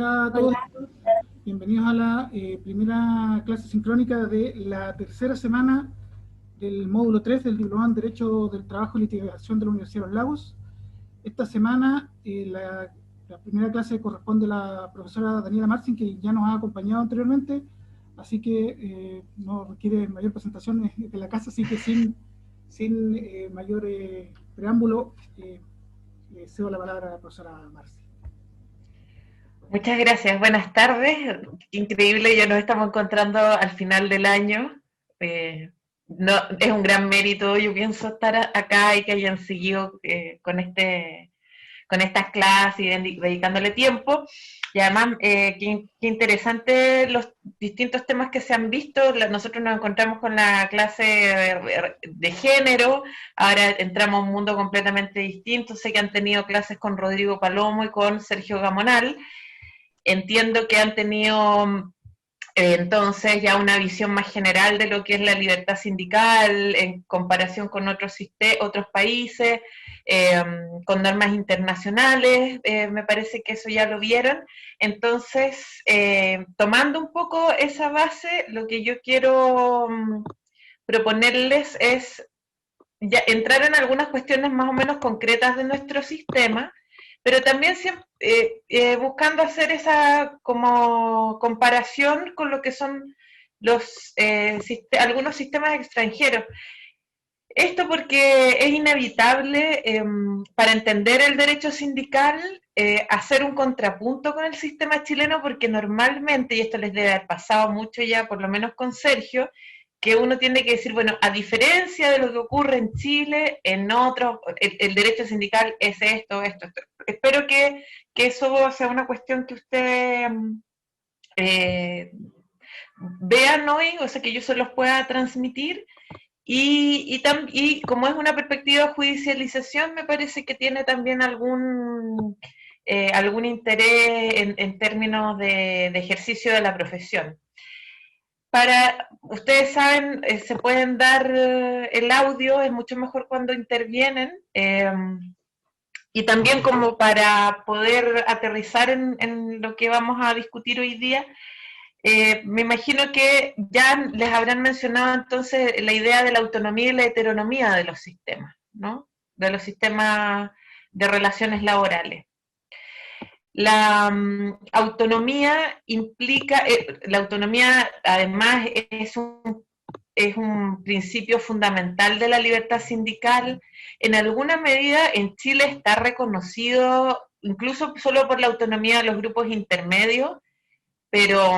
Hola a todos, Hola, bienvenidos a la primera clase sincrónica de la tercera semana del módulo 3 del Diplomado en Derecho del Trabajo y Litigación de la Universidad de los Lagos. Esta semana la primera clase corresponde a la profesora Daniela Marcin, que ya nos ha acompañado anteriormente, así que no requiere mayor presentación de la casa, así que sin mayor preámbulo, le cedo la palabra a la profesora Marcin. muchas gracias. Buenas tardes. Increíble, ya nos estamos encontrando al final del año. Eh, no, es un gran mérito, yo pienso, estar acá y que hayan seguido con estas clases y dedicándole tiempo. Y además, qué interesante los distintos temas que se han visto. Nosotros nos encontramos con la clase de género, ahora entramos a un mundo completamente distinto. Sé que han tenido clases con Rodrigo Palomo y con Sergio Gamonal. Entiendo que han tenido entonces ya una visión más general de lo que es la libertad sindical en comparación con otros países, eh, con normas internacionales, me parece que eso ya lo vieron. Entonces, tomando un poco esa base, lo que yo quiero proponerles es ya entrar en algunas cuestiones más o menos concretas de nuestro sistema, pero también siempre, buscando hacer esa como comparación con lo que son algunos sistemas extranjeros. Esto porque es inevitable para entender el derecho sindical hacer un contrapunto con el sistema chileno, porque normalmente, y esto les debe haber pasado mucho ya, por lo menos con Sergio, que uno tiene que decir, bueno, a diferencia de lo que ocurre en Chile, en otros, el derecho sindical es esto. Espero que eso sea una cuestión que ustedes eh, vean hoy, o sea, que yo se los pueda transmitir. Y como es una perspectiva de judicialización, me parece que tiene también algún interés en términos de ejercicio de la profesión. Ustedes saben, se pueden dar el audio, es mucho mejor cuando intervienen, y también como para poder aterrizar en lo que vamos a discutir hoy día. Me imagino que ya les habrán mencionado entonces la idea de la autonomía y la heteronomía de los sistemas, ¿no? De los sistemas de relaciones laborales. La autonomía implica, la autonomía además es un principio fundamental de la libertad sindical. En alguna medida en Chile está reconocido incluso solo por la autonomía de los grupos intermedios, pero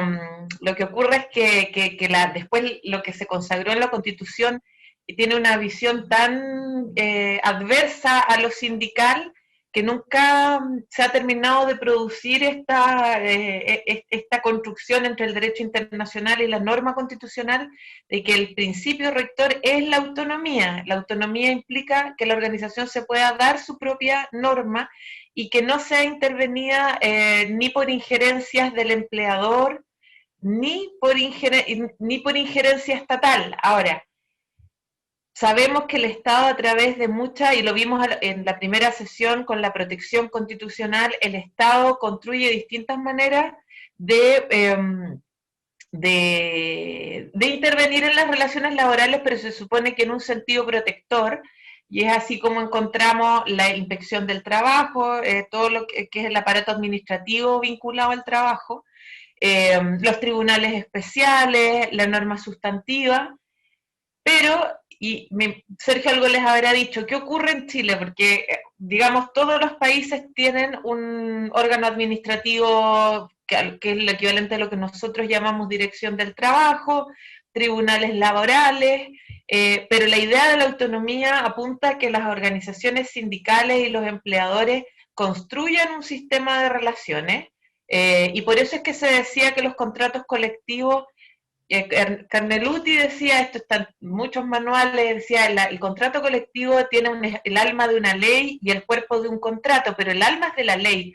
lo que ocurre es que después lo que se consagró en la Constitución tiene una visión tan adversa a lo sindical que nunca se ha terminado de producir esta construcción entre el derecho internacional y la norma constitucional de que el principio rector es la autonomía. La autonomía implica que la organización se pueda dar su propia norma y que no sea intervenida ni por injerencias del empleador, ni por injerencia estatal. Ahora, sabemos que el Estado, a través de muchas, y lo vimos en la primera sesión con la protección constitucional, el Estado construye distintas maneras de intervenir en las relaciones laborales, pero se supone que en un sentido protector, y es así como encontramos la inspección del trabajo, todo lo que es el aparato administrativo vinculado al trabajo, los tribunales especiales, la norma sustantiva, pero, Sergio algo les habrá dicho, ¿qué ocurre en Chile? Porque, digamos, todos los países tienen un órgano administrativo que es el equivalente a lo que nosotros llamamos dirección del trabajo, tribunales laborales, pero la idea de la autonomía apunta a que las organizaciones sindicales y los empleadores construyan un sistema de relaciones, y por eso es que se decía que los contratos colectivos, Carneluti decía, esto está en muchos manuales, decía, el contrato colectivo tiene el alma de una ley y el cuerpo de un contrato, pero el alma es de la ley.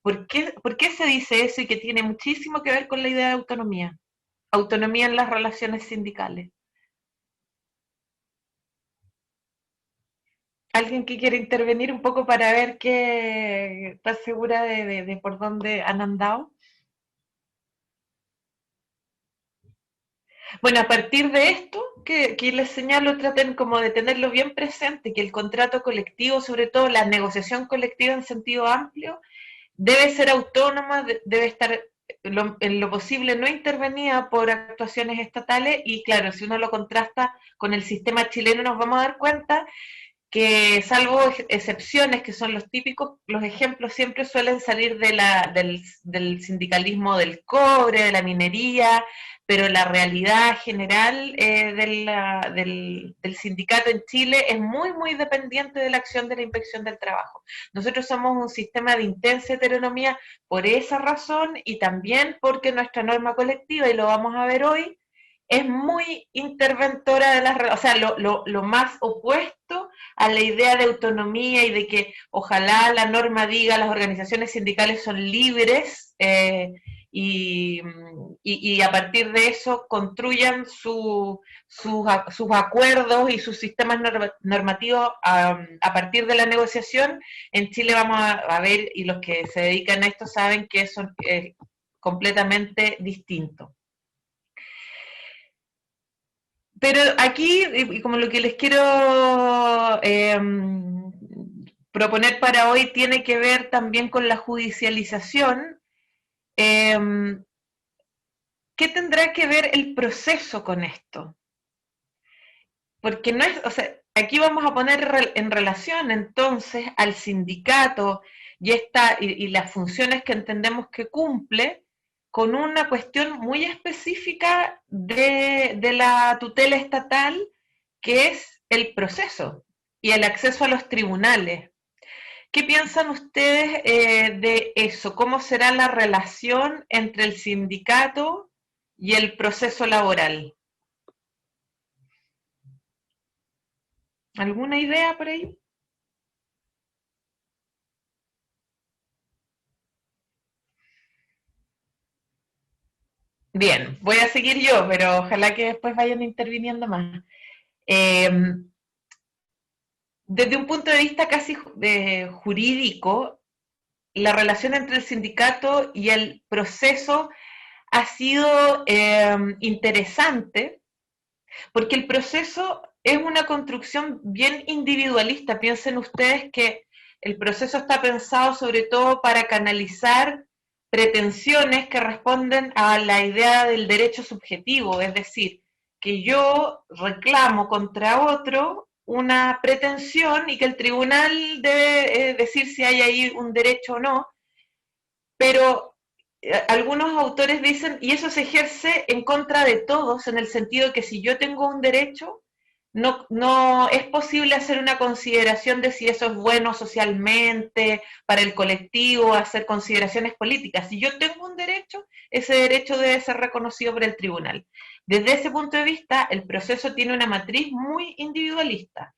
¿Por qué se dice eso y que tiene muchísimo que ver con la idea de autonomía? Autonomía en las relaciones sindicales. ¿Alguien que quiere intervenir un poco para ver que está segura de por dónde han andado? Bueno, a partir de esto que les señalo, traten como de tenerlo bien presente, que el contrato colectivo, sobre todo la negociación colectiva en sentido amplio, debe ser autónoma, debe estar en lo posible no intervenida por actuaciones estatales y claro, si uno lo contrasta con el sistema chileno nos vamos a dar cuenta que salvo excepciones que son los típicos, los ejemplos siempre suelen salir del sindicalismo del cobre, de la minería, pero la realidad general del sindicato en Chile es muy, muy dependiente de la acción de la inspección del trabajo. Nosotros somos un sistema de intensa heteronomía por esa razón y también porque nuestra norma colectiva, y lo vamos a ver hoy, es muy interventora de las relaciones, o sea, lo más opuesto a la idea de autonomía y de que ojalá la norma diga las organizaciones sindicales son libres y a partir de eso construyan sus acuerdos y sus sistemas normativos a partir de la negociación. En Chile vamos a ver, y los que se dedican a esto saben que eso es completamente distinto. Pero aquí, y como lo que les quiero proponer para hoy tiene que ver también con la judicialización, ¿qué tendrá que ver el proceso con esto? Porque no es, o sea, aquí vamos a poner en relación entonces al sindicato y las funciones que entendemos que cumple con una cuestión muy específica de la tutela estatal, que es el proceso y el acceso a los tribunales. ¿Qué piensan ustedes de eso? ¿Cómo será la relación entre el sindicato y el proceso laboral? ¿Alguna idea por ahí? Bien, voy a seguir yo, pero ojalá que después vayan interviniendo más. Eh, Desde un punto de vista casi jurídico, la relación entre el sindicato y el proceso ha sido interesante porque el proceso es una construcción bien individualista. Piensen ustedes que el proceso está pensado sobre todo para canalizar pretensiones que responden a la idea del derecho subjetivo, es decir, que yo reclamo contra otro una pretensión y que el tribunal debe decir si hay ahí un derecho o no, pero algunos autores dicen, y eso se ejerce en contra de todos, en el sentido que si yo tengo un derecho, no es posible hacer una consideración de si eso es bueno socialmente, para el colectivo, hacer consideraciones políticas. Si yo tengo un derecho, ese derecho debe ser reconocido por el tribunal. Desde ese punto de vista, el proceso tiene una matriz muy individualista.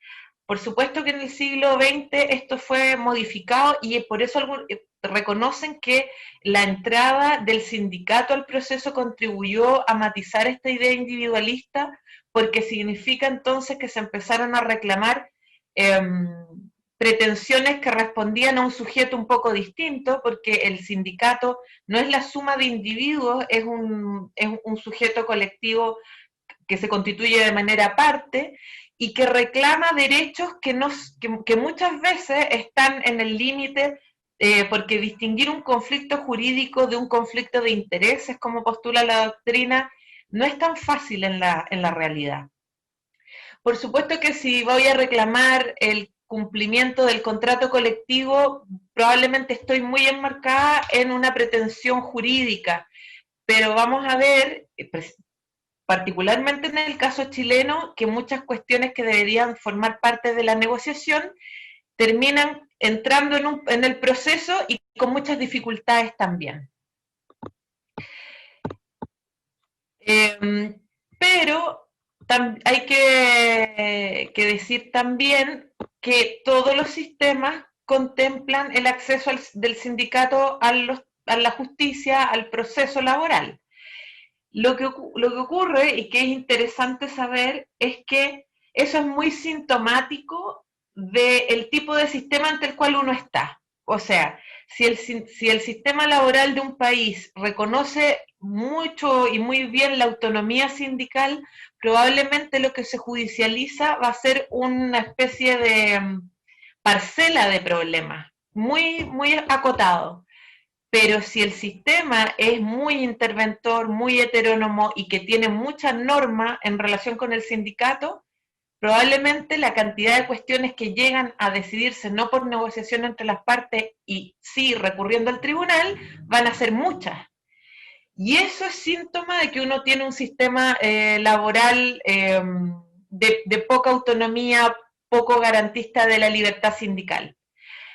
Por supuesto que en el siglo XX esto fue modificado y por eso reconocen que la entrada del sindicato al proceso contribuyó a matizar esta idea individualista porque significa entonces que se empezaron a reclamar eh, pretensiones que respondían a un sujeto un poco distinto, porque el sindicato no es la suma de individuos, es un sujeto colectivo que se constituye de manera aparte y que reclama derechos que muchas veces están en el límite, porque distinguir un conflicto jurídico de un conflicto de intereses, como postula la doctrina, no es tan fácil en la realidad. Por supuesto que si voy a reclamar el cumplimiento del contrato colectivo, probablemente estoy muy enmarcada en una pretensión jurídica, pero vamos a ver, particularmente en el caso chileno, que muchas cuestiones que deberían formar parte de la negociación terminan entrando en el proceso y con muchas dificultades también. Pero hay que decir también que todos los sistemas contemplan el acceso del sindicato a la justicia, al proceso laboral. Lo que ocurre y que es interesante saber es que eso es muy sintomático del tipo de sistema ante el cual uno está. O sea, si el sistema laboral de un país reconoce mucho y muy bien la autonomía sindical, probablemente lo que se judicializa va a ser una especie de parcela de problemas, muy, muy acotado. Pero si el sistema es muy interventor, muy heterónomo y que tiene mucha norma en relación con el sindicato, probablemente la cantidad de cuestiones que llegan a decidirse no por negociación entre las partes y sí recurriendo al tribunal, van a ser muchas. Y eso es síntoma de que uno tiene un sistema laboral de poca autonomía, poco garantista de la libertad sindical.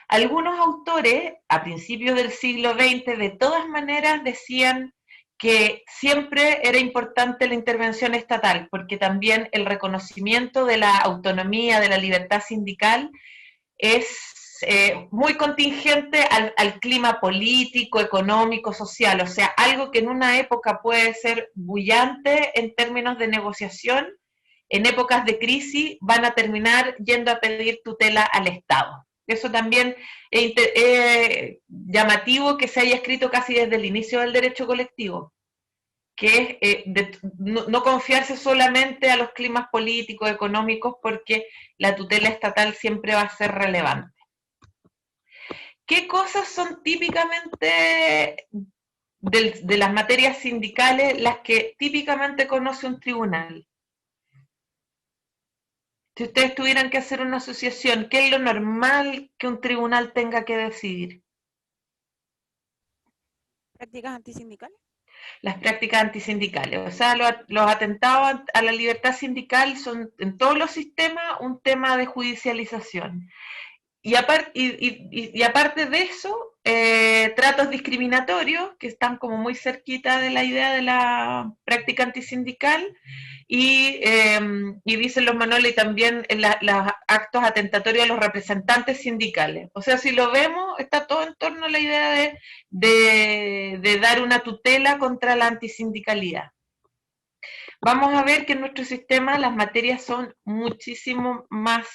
Algunos autores, a principios del siglo XX, de todas maneras decían que siempre era importante la intervención estatal, porque también el reconocimiento de la autonomía, de la libertad sindical, es muy contingente al clima político, económico, social, o sea, algo que en una época puede ser bullante en términos de negociación, en épocas de crisis van a terminar yendo a pedir tutela al Estado. Eso también es llamativo que se haya escrito casi desde el inicio del derecho colectivo, que es no confiarse solamente a los climas políticos, económicos, porque la tutela estatal siempre va a ser relevante. ¿Qué cosas son típicamente de las materias sindicales las que típicamente conoce un tribunal? Si ustedes tuvieran que hacer una asociación, ¿qué es lo normal que un tribunal tenga que decidir? ¿Prácticas antisindicales? Las prácticas antisindicales. O sea, los atentados a la libertad sindical son en todos los sistemas un tema de judicialización. Y aparte de eso, tratos discriminatorios, que están como muy cerquita de la idea de la práctica antisindical, y dicen los manuales también los actos atentatorios a los representantes sindicales. O sea, si lo vemos, está todo en torno a la idea de dar una tutela contra la antisindicalidad. Vamos a ver que en nuestro sistema las materias son muchísimo más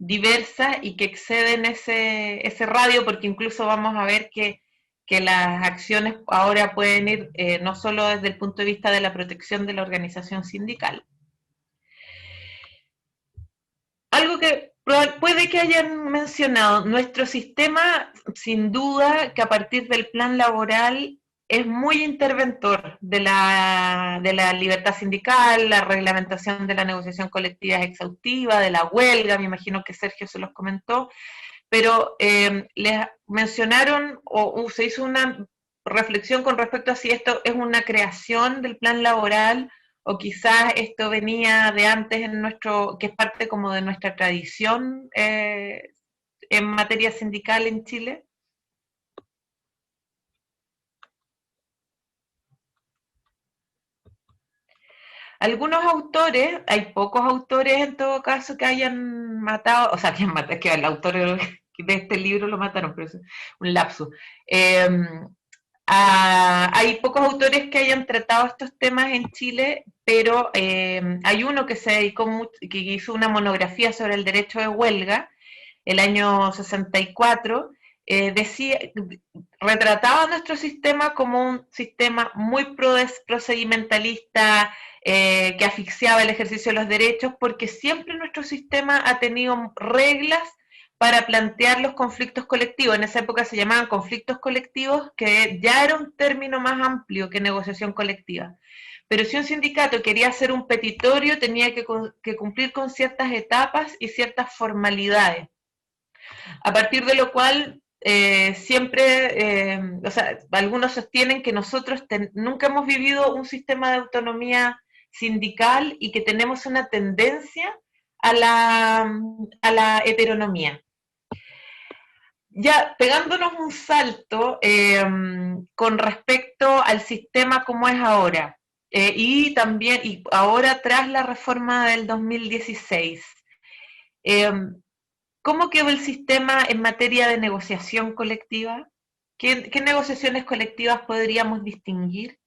diversas y que exceden ese radio, porque incluso vamos a ver que las acciones ahora pueden ir no solo desde el punto de vista de la protección de la organización sindical. Algo que puede que hayan mencionado, nuestro sistema, sin duda, que a partir del plan laboral es muy interventor de la libertad sindical, la reglamentación de la negociación colectiva es exhaustiva, de la huelga, me imagino que Sergio se los comentó, pero les mencionaron o se hizo una reflexión con respecto a si esto es una creación del plan laboral o quizás esto venía de antes en nuestro, que es parte como de nuestra tradición en materia sindical en Chile. Algunos autores, hay pocos autores en todo caso que hayan matado, o sea, que el autor de este libro lo mataron, pero es un lapsus. Hay pocos autores que hayan tratado estos temas en Chile, pero hay uno que se dedicó que hizo una monografía sobre el derecho de huelga el año 64, retrataba nuestro sistema como un sistema muy procedimentalista, que asfixiaba el ejercicio de los derechos, porque siempre nuestro sistema ha tenido reglas para plantear los conflictos colectivos. En esa época se llamaban conflictos colectivos, que ya era un término más amplio que negociación colectiva. Pero si un sindicato quería hacer un petitorio, tenía que cumplir con ciertas etapas y ciertas formalidades. A partir de lo cual, o sea, algunos sostienen que nosotros nunca hemos vivido un sistema de autonomía sindical y que tenemos una tendencia a la heteronomía. Ya pegándonos un salto con respecto al sistema como es ahora, y también, y ahora tras la reforma del 2016, ¿cómo quedó el sistema en materia de negociación colectiva? ¿Qué negociaciones colectivas podríamos distinguir?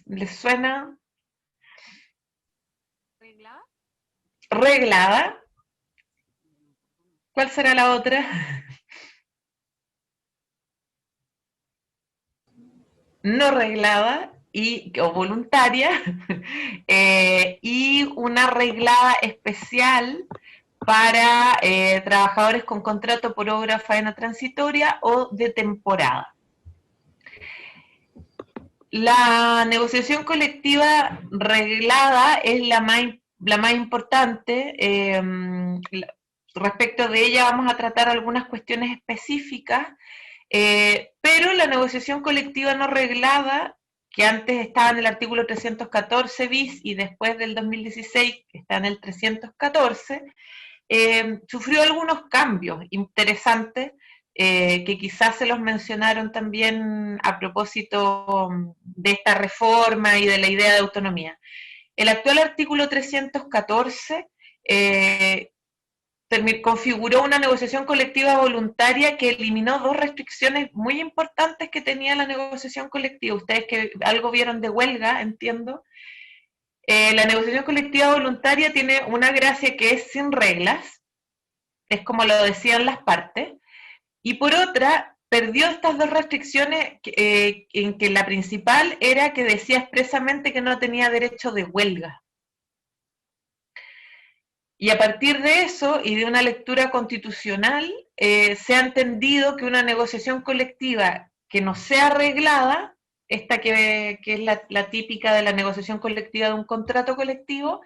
¿Les suena? ¿Reglada? Reglada. ¿Cuál será la otra? No reglada o voluntaria, y una reglada especial para trabajadores con contrato por obra faena transitoria o de temporada. La negociación colectiva reglada es la más importante. Respecto de ella vamos a tratar algunas cuestiones específicas, pero la negociación colectiva no reglada, que antes estaba en el artículo 314 bis y después del 2016 está en el 314, sufrió algunos cambios interesantes, que quizás se los mencionaron también a propósito de esta reforma y de la idea de autonomía. El actual artículo 314 configuró una negociación colectiva voluntaria que eliminó dos restricciones muy importantes que tenía la negociación colectiva. Ustedes que algo vieron de huelga, entiendo. La negociación colectiva voluntaria tiene una gracia que es sin reglas, es como lo decían las partes, y por otra, perdió estas dos restricciones, en que la principal era que decía expresamente que no tenía derecho de huelga. Y a partir de eso y de una lectura constitucional, se ha entendido que una negociación colectiva que no sea reglada, esta que es la típica de la negociación colectiva de un contrato colectivo,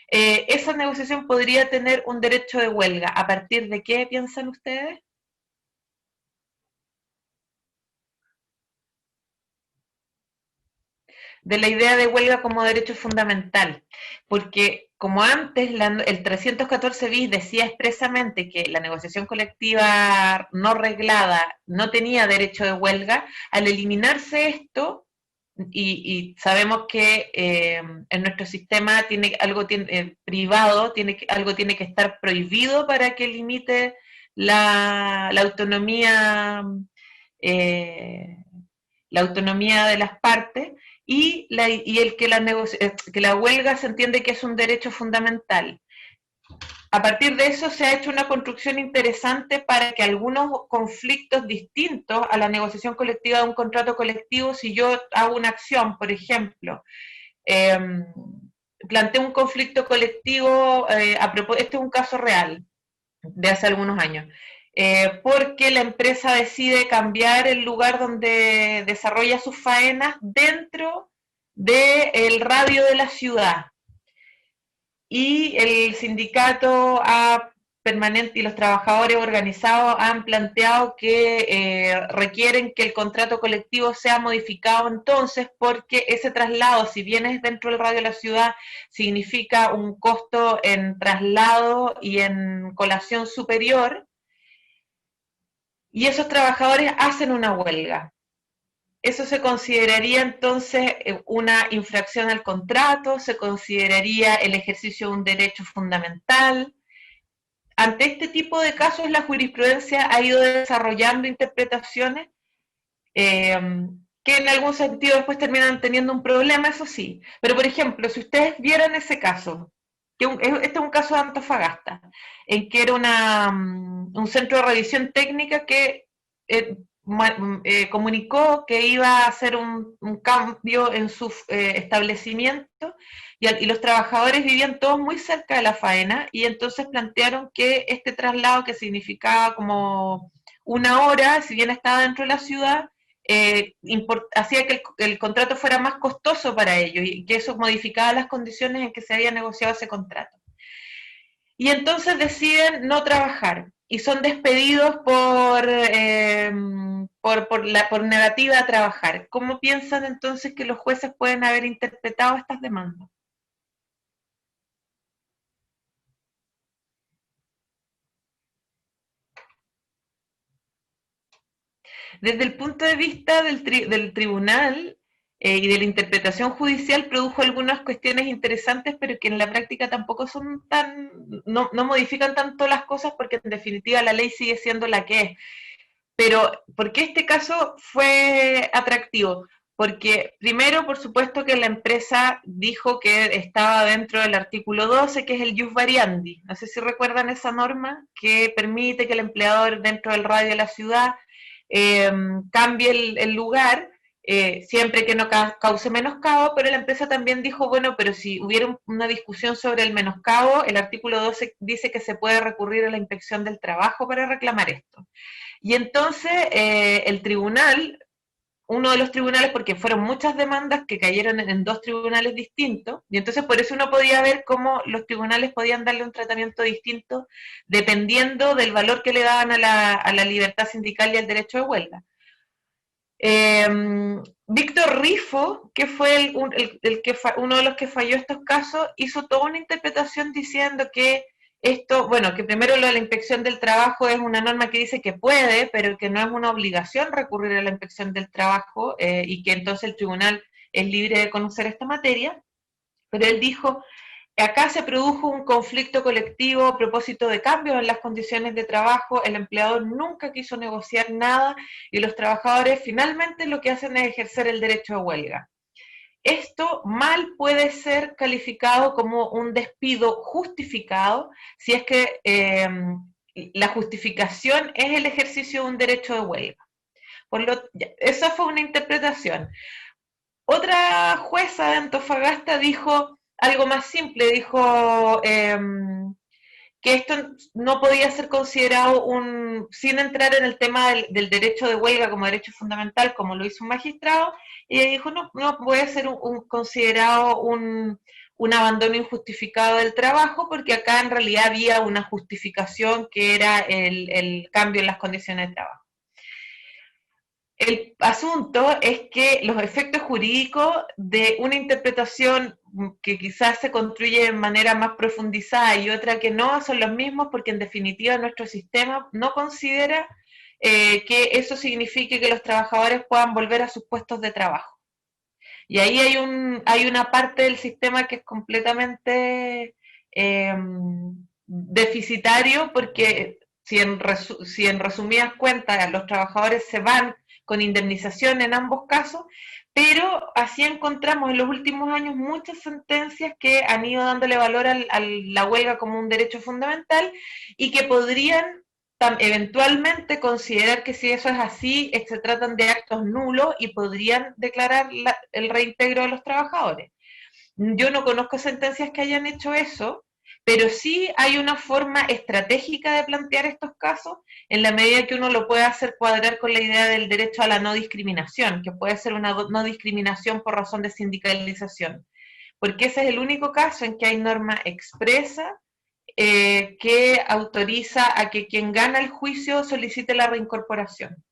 esa negociación podría tener un derecho de huelga. ¿A partir de qué piensan ustedes? De la idea de huelga como derecho fundamental, porque como antes el 314 bis decía expresamente que la negociación colectiva no reglada no tenía derecho de huelga, al eliminarse esto, y sabemos que en nuestro sistema privado algo tiene que estar prohibido para que limite la autonomía, la autonomía de las partes, y que la huelga se entiende que es un derecho fundamental. A partir de eso se ha hecho una construcción interesante para que algunos conflictos distintos a la negociación colectiva de un contrato colectivo, si yo hago una acción, por ejemplo, planteo un conflicto colectivo, este es un caso real de hace algunos años, porque la empresa decide cambiar el lugar donde desarrolla sus faenas dentro del radio de la ciudad. Y el sindicato permanente y los trabajadores organizados han planteado que requieren que el contrato colectivo sea modificado entonces, porque ese traslado, si bien es dentro del radio de la ciudad, significa un costo en traslado y en colación superior, y esos trabajadores hacen una huelga. Eso se consideraría entonces una infracción al contrato, se consideraría el ejercicio de un derecho fundamental. Ante este tipo de casos, la jurisprudencia ha ido desarrollando interpretaciones que en algún sentido después terminan teniendo un problema, eso sí. Pero, por ejemplo, si ustedes vieran ese caso, este es un caso de Antofagasta, en que era un centro de revisión técnica que comunicó que iba a hacer un cambio en su establecimiento, y los trabajadores vivían todos muy cerca de la faena, y entonces plantearon que este traslado, que significaba como una hora, si bien estaba dentro de la ciudad, hacía que el contrato fuera más costoso para ellos, y que eso modificaba las condiciones en que se había negociado ese contrato. Y entonces deciden no trabajar y son despedidos por negativa a trabajar. ¿Cómo piensan entonces que los jueces pueden haber interpretado estas demandas? Desde el punto de vista del tribunal y de la interpretación judicial, produjo algunas cuestiones interesantes, pero que en la práctica tampoco son no modifican tanto las cosas, porque en definitiva la ley sigue siendo la que es. Pero, ¿por qué este caso fue atractivo? porque primero, por supuesto, que la empresa dijo que estaba dentro del artículo 12, que es el ius variandi. No sé si recuerdan esa norma que permite que el empleador dentro del radio de la ciudad cambie el lugar, siempre que no cause menoscabo, pero la empresa también dijo, bueno, pero si hubiera una discusión sobre el menoscabo, el artículo 12 dice que se puede recurrir a la inspección del trabajo para reclamar esto. Y entonces el tribunal, uno de los tribunales, porque fueron muchas demandas que cayeron en dos tribunales distintos, y entonces por eso uno podía ver cómo los tribunales podían darle un tratamiento distinto dependiendo del valor que le daban a la libertad sindical y al derecho de huelga. Víctor Rifo, que fue uno de los que falló estos casos, hizo toda una interpretación diciendo que esto, bueno, que primero lo de la inspección del trabajo es una norma que dice que puede, pero que no es una obligación recurrir a la inspección del trabajo y que entonces el tribunal es libre de conocer esta materia, pero él dijo, acá se produjo un conflicto colectivo a propósito de cambios en las condiciones de trabajo, el empleador nunca quiso negociar nada y los trabajadores finalmente lo que hacen es ejercer el derecho a huelga. Esto mal puede ser calificado como un despido justificado si es que la justificación es el ejercicio de un derecho de huelga. Esa fue una interpretación. Otra jueza de Antofagasta dijo algo más simple, dijo que esto no podía ser considerado sin entrar en el tema del derecho de huelga como derecho fundamental, como lo hizo un magistrado, y ella dijo, no puede ser considerado un abandono injustificado del trabajo, porque acá en realidad había una justificación que era el cambio en las condiciones de trabajo. El asunto es que los efectos jurídicos de una interpretación que quizás se construye de manera más profundizada y otra que no son los mismos, porque en definitiva nuestro sistema no considera que eso signifique que los trabajadores puedan volver a sus puestos de trabajo. Y ahí hay una parte del sistema que es completamente deficitario, porque si en resumidas cuentas los trabajadores se van con indemnización en ambos casos, pero así encontramos en los últimos años muchas sentencias que han ido dándole valor a la huelga como un derecho fundamental y que podrían eventualmente considerar que si eso es así, se tratan de actos nulos y podrían declarar el reintegro de los trabajadores. Yo no conozco sentencias que hayan hecho eso, pero sí hay una forma estratégica de plantear estos casos en la medida que uno lo puede hacer cuadrar con la idea del derecho a la no discriminación, que puede ser una no discriminación por razón de sindicalización, porque ese es el único caso en que hay norma expresa que autoriza a que quien gana el juicio solicite la reincorporación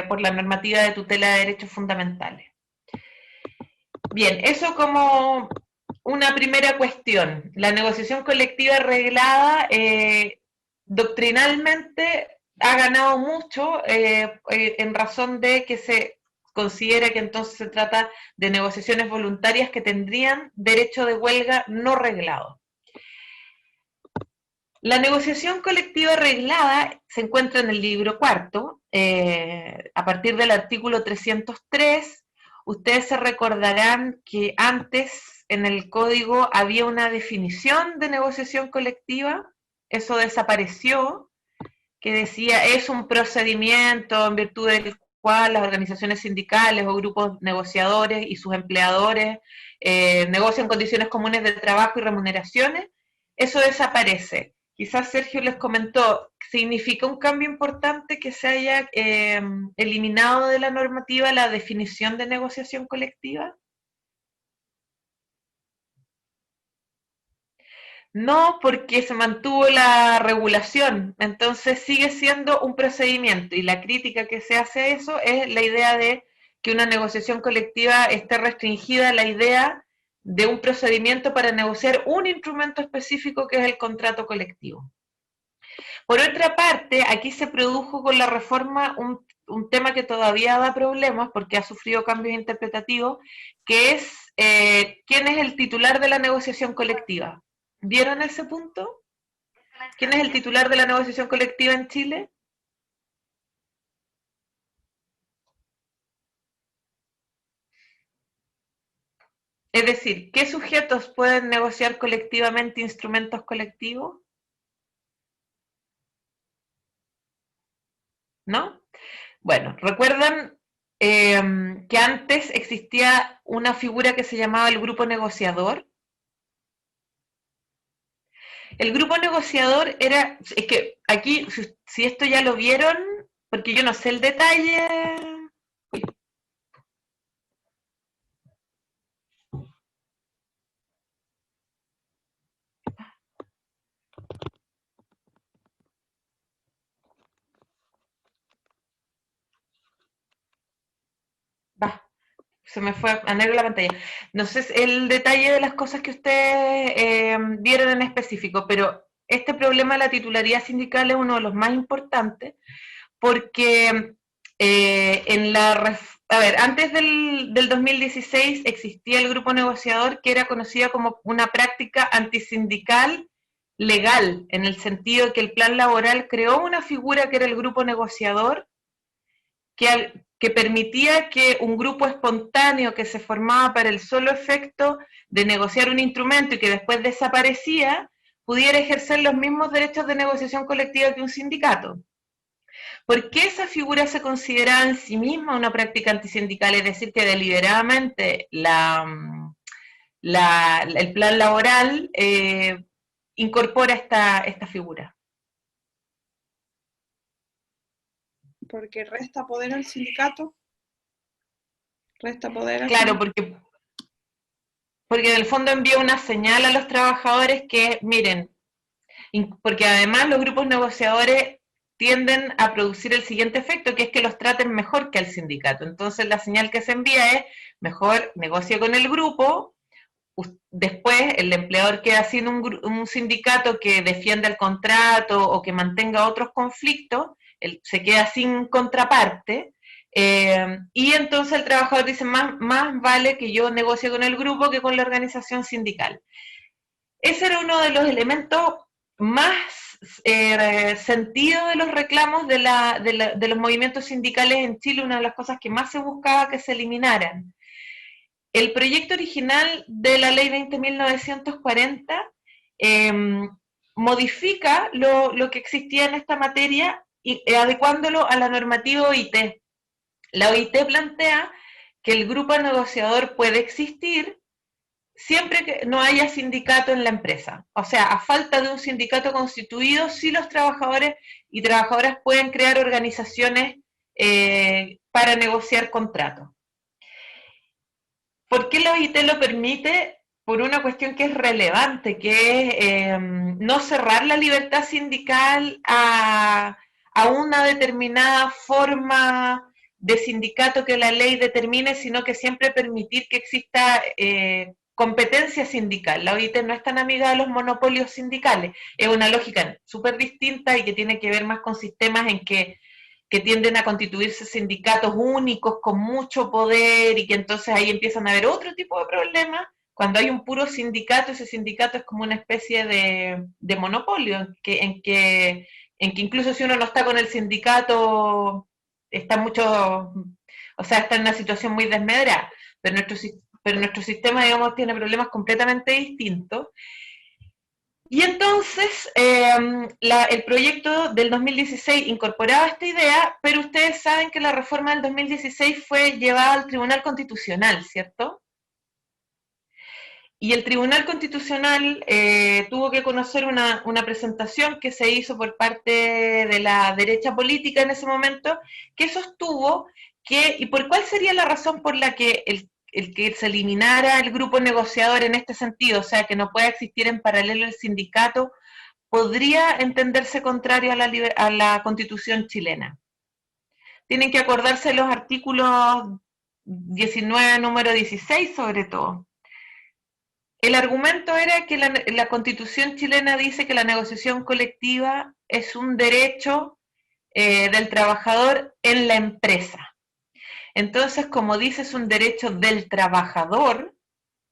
por la normativa de tutela de derechos fundamentales. Bien, eso como una primera cuestión. La negociación colectiva reglada doctrinalmente ha ganado mucho en razón de que se considera que entonces se trata de negociaciones voluntarias que tendrían derecho de huelga no reglado. La negociación colectiva reglada se encuentra en el libro cuarto, a partir del artículo 303. Ustedes se recordarán que antes en el código había una definición de negociación colectiva, eso desapareció, que decía es un procedimiento en virtud del cual las organizaciones sindicales o grupos negociadores y sus empleadores negocian condiciones comunes de trabajo y remuneraciones. Eso desaparece. Quizás Sergio les comentó, significa un cambio importante que se haya eliminado de la normativa la definición de negociación colectiva. No, porque se mantuvo la regulación, entonces sigue siendo un procedimiento y la crítica que se hace a eso es la idea de que una negociación colectiva esté restringida a la idea de un procedimiento para negociar un instrumento específico que es el contrato colectivo. Por otra parte, aquí se produjo con la reforma un tema que todavía da problemas porque ha sufrido cambios interpretativos, que es quién es el titular de la negociación colectiva. ¿Vieron ese punto? ¿Quién es el titular de la negociación colectiva en Chile? Es decir, ¿qué sujetos pueden negociar colectivamente instrumentos colectivos? ¿No? Bueno, ¿recuerdan que antes existía una figura que se llamaba el grupo negociador? El grupo negociador era, es que aquí, si esto ya lo vieron, porque yo no sé el detalle. Uy, va, se me fue a negro la pantalla. No sé el detalle de las cosas que ustedes vieron en específico, pero este problema de la titularidad sindical es uno de los más importantes porque a ver, antes del 2016 existía el grupo negociador que era conocida como una práctica antisindical legal, en el sentido de que el plan laboral creó una figura que era el grupo negociador, que permitía que un grupo espontáneo que se formaba para el solo efecto de negociar un instrumento y que después desaparecía, pudiera ejercer los mismos derechos de negociación colectiva que un sindicato. ¿Por qué esa figura se considera en sí misma una práctica antisindical? Es decir, que deliberadamente el plan laboral incorpora esta figura. Porque resta poder al sindicato. Resta poder al Claro, sindicato. porque en el fondo envía una señal a los trabajadores que, miren, porque además los grupos negociadores tienden a producir el siguiente efecto, que es que los traten mejor que al sindicato. Entonces la señal que se envía es, mejor negocia con el grupo, después el empleador queda sin un sindicato que defienda el contrato o que mantenga otros conflictos, se queda sin contraparte, y entonces el trabajador dice, más vale que yo negocie con el grupo que con la organización sindical. Ese era uno de los elementos más sentido de los reclamos de los movimientos sindicales en Chile, una de las cosas que más se buscaba que se eliminaran. El proyecto original de la ley 20.940 modifica lo que existía en esta materia y adecuándolo a la normativa OIT. La OIT plantea que el grupo negociador puede existir siempre que no haya sindicato en la empresa. O sea, a falta de un sindicato constituido, sí los trabajadores y trabajadoras pueden crear organizaciones para negociar contratos. ¿Por qué la OIT lo permite? Por una cuestión que es relevante, que es no cerrar la libertad sindical a una determinada forma de sindicato que la ley determine, sino que siempre permitir que exista competencia sindical. La OIT no es tan amiga de los monopolios sindicales, es una lógica súper distinta y que tiene que ver más con sistemas en que tienden a constituirse sindicatos únicos con mucho poder y que entonces ahí empiezan a haber otro tipo de problemas. Cuando hay un puro sindicato, ese sindicato es como una especie de monopolio, en que incluso si uno no está con el sindicato, está está en una situación muy desmedrada, pero nuestro sistema, digamos, tiene problemas completamente distintos. Y entonces el proyecto del 2016 incorporaba esta idea, pero ustedes saben que la reforma del 2016 fue llevada al Tribunal Constitucional, ¿cierto? Y el Tribunal Constitucional tuvo que conocer una presentación que se hizo por parte de la derecha política en ese momento, que sostuvo ¿y por cuál sería la razón por la que el que se eliminara el grupo negociador en este sentido, o sea, que no pueda existir en paralelo el sindicato, podría entenderse contrario a la Constitución chilena? Tienen que acordarse los artículos 19, número 16 sobre todo. El argumento era que la Constitución chilena dice que la negociación colectiva es un derecho del trabajador en la empresa. Entonces, como dice, es un derecho del trabajador,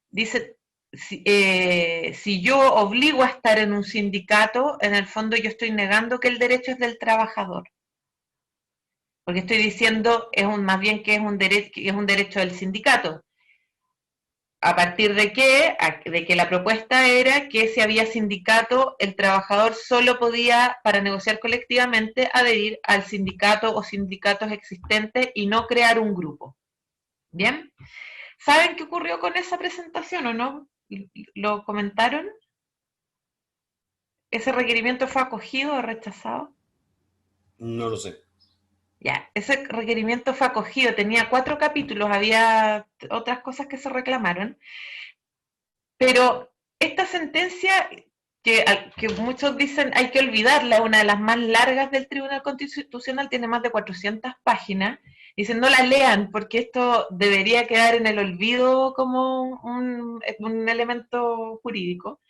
dice, si yo obligo a estar en un sindicato, en el fondo yo estoy negando que el derecho es del trabajador. Porque estoy diciendo más bien que es un derecho del sindicato. ¿A partir de qué? De que la propuesta era que si había sindicato, el trabajador solo podía, para negociar colectivamente, adherir al sindicato o sindicatos existentes y no crear un grupo. ¿Bien? ¿Saben qué ocurrió con esa presentación o no? ¿Lo comentaron? ¿Ese requerimiento fue acogido o rechazado? No lo sé. Ya, ese requerimiento fue acogido, tenía 4 capítulos, había otras cosas que se reclamaron, pero esta sentencia, que muchos dicen hay que olvidarla, una de las más largas del Tribunal Constitucional, tiene más de 400 páginas, dicen no la lean porque esto debería quedar en el olvido como un elemento jurídico.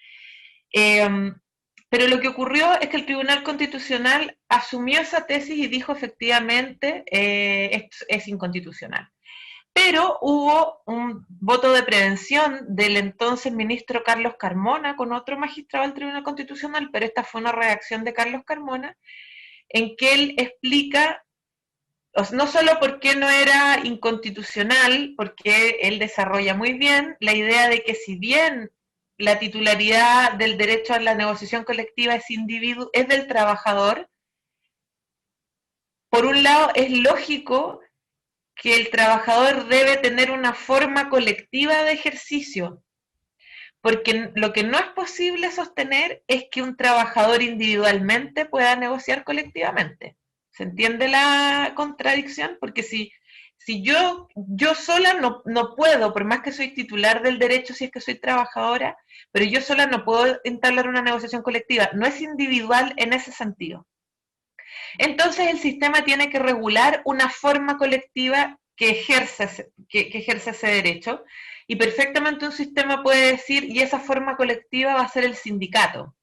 Pero lo que ocurrió es que el Tribunal Constitucional asumió esa tesis y dijo efectivamente es inconstitucional. Pero hubo un voto de prevención del entonces ministro Carlos Carmona con otro magistrado del Tribunal Constitucional, pero esta fue una redacción de Carlos Carmona, en que él explica no solo por qué no era inconstitucional, porque él desarrolla muy bien la idea de que si bien la titularidad del derecho a la negociación colectiva es del trabajador, por un lado es lógico que el trabajador debe tener una forma colectiva de ejercicio, porque lo que no es posible sostener es que un trabajador individualmente pueda negociar colectivamente. ¿Se entiende la contradicción? Porque si yo sola no puedo, por más que soy titular del derecho si es que soy trabajadora, pero yo sola no puedo entablar una negociación colectiva. No es individual en ese sentido. Entonces el sistema tiene que regular una forma colectiva que ejerce ese derecho, y perfectamente un sistema puede decir, y esa forma colectiva va a ser el sindicato.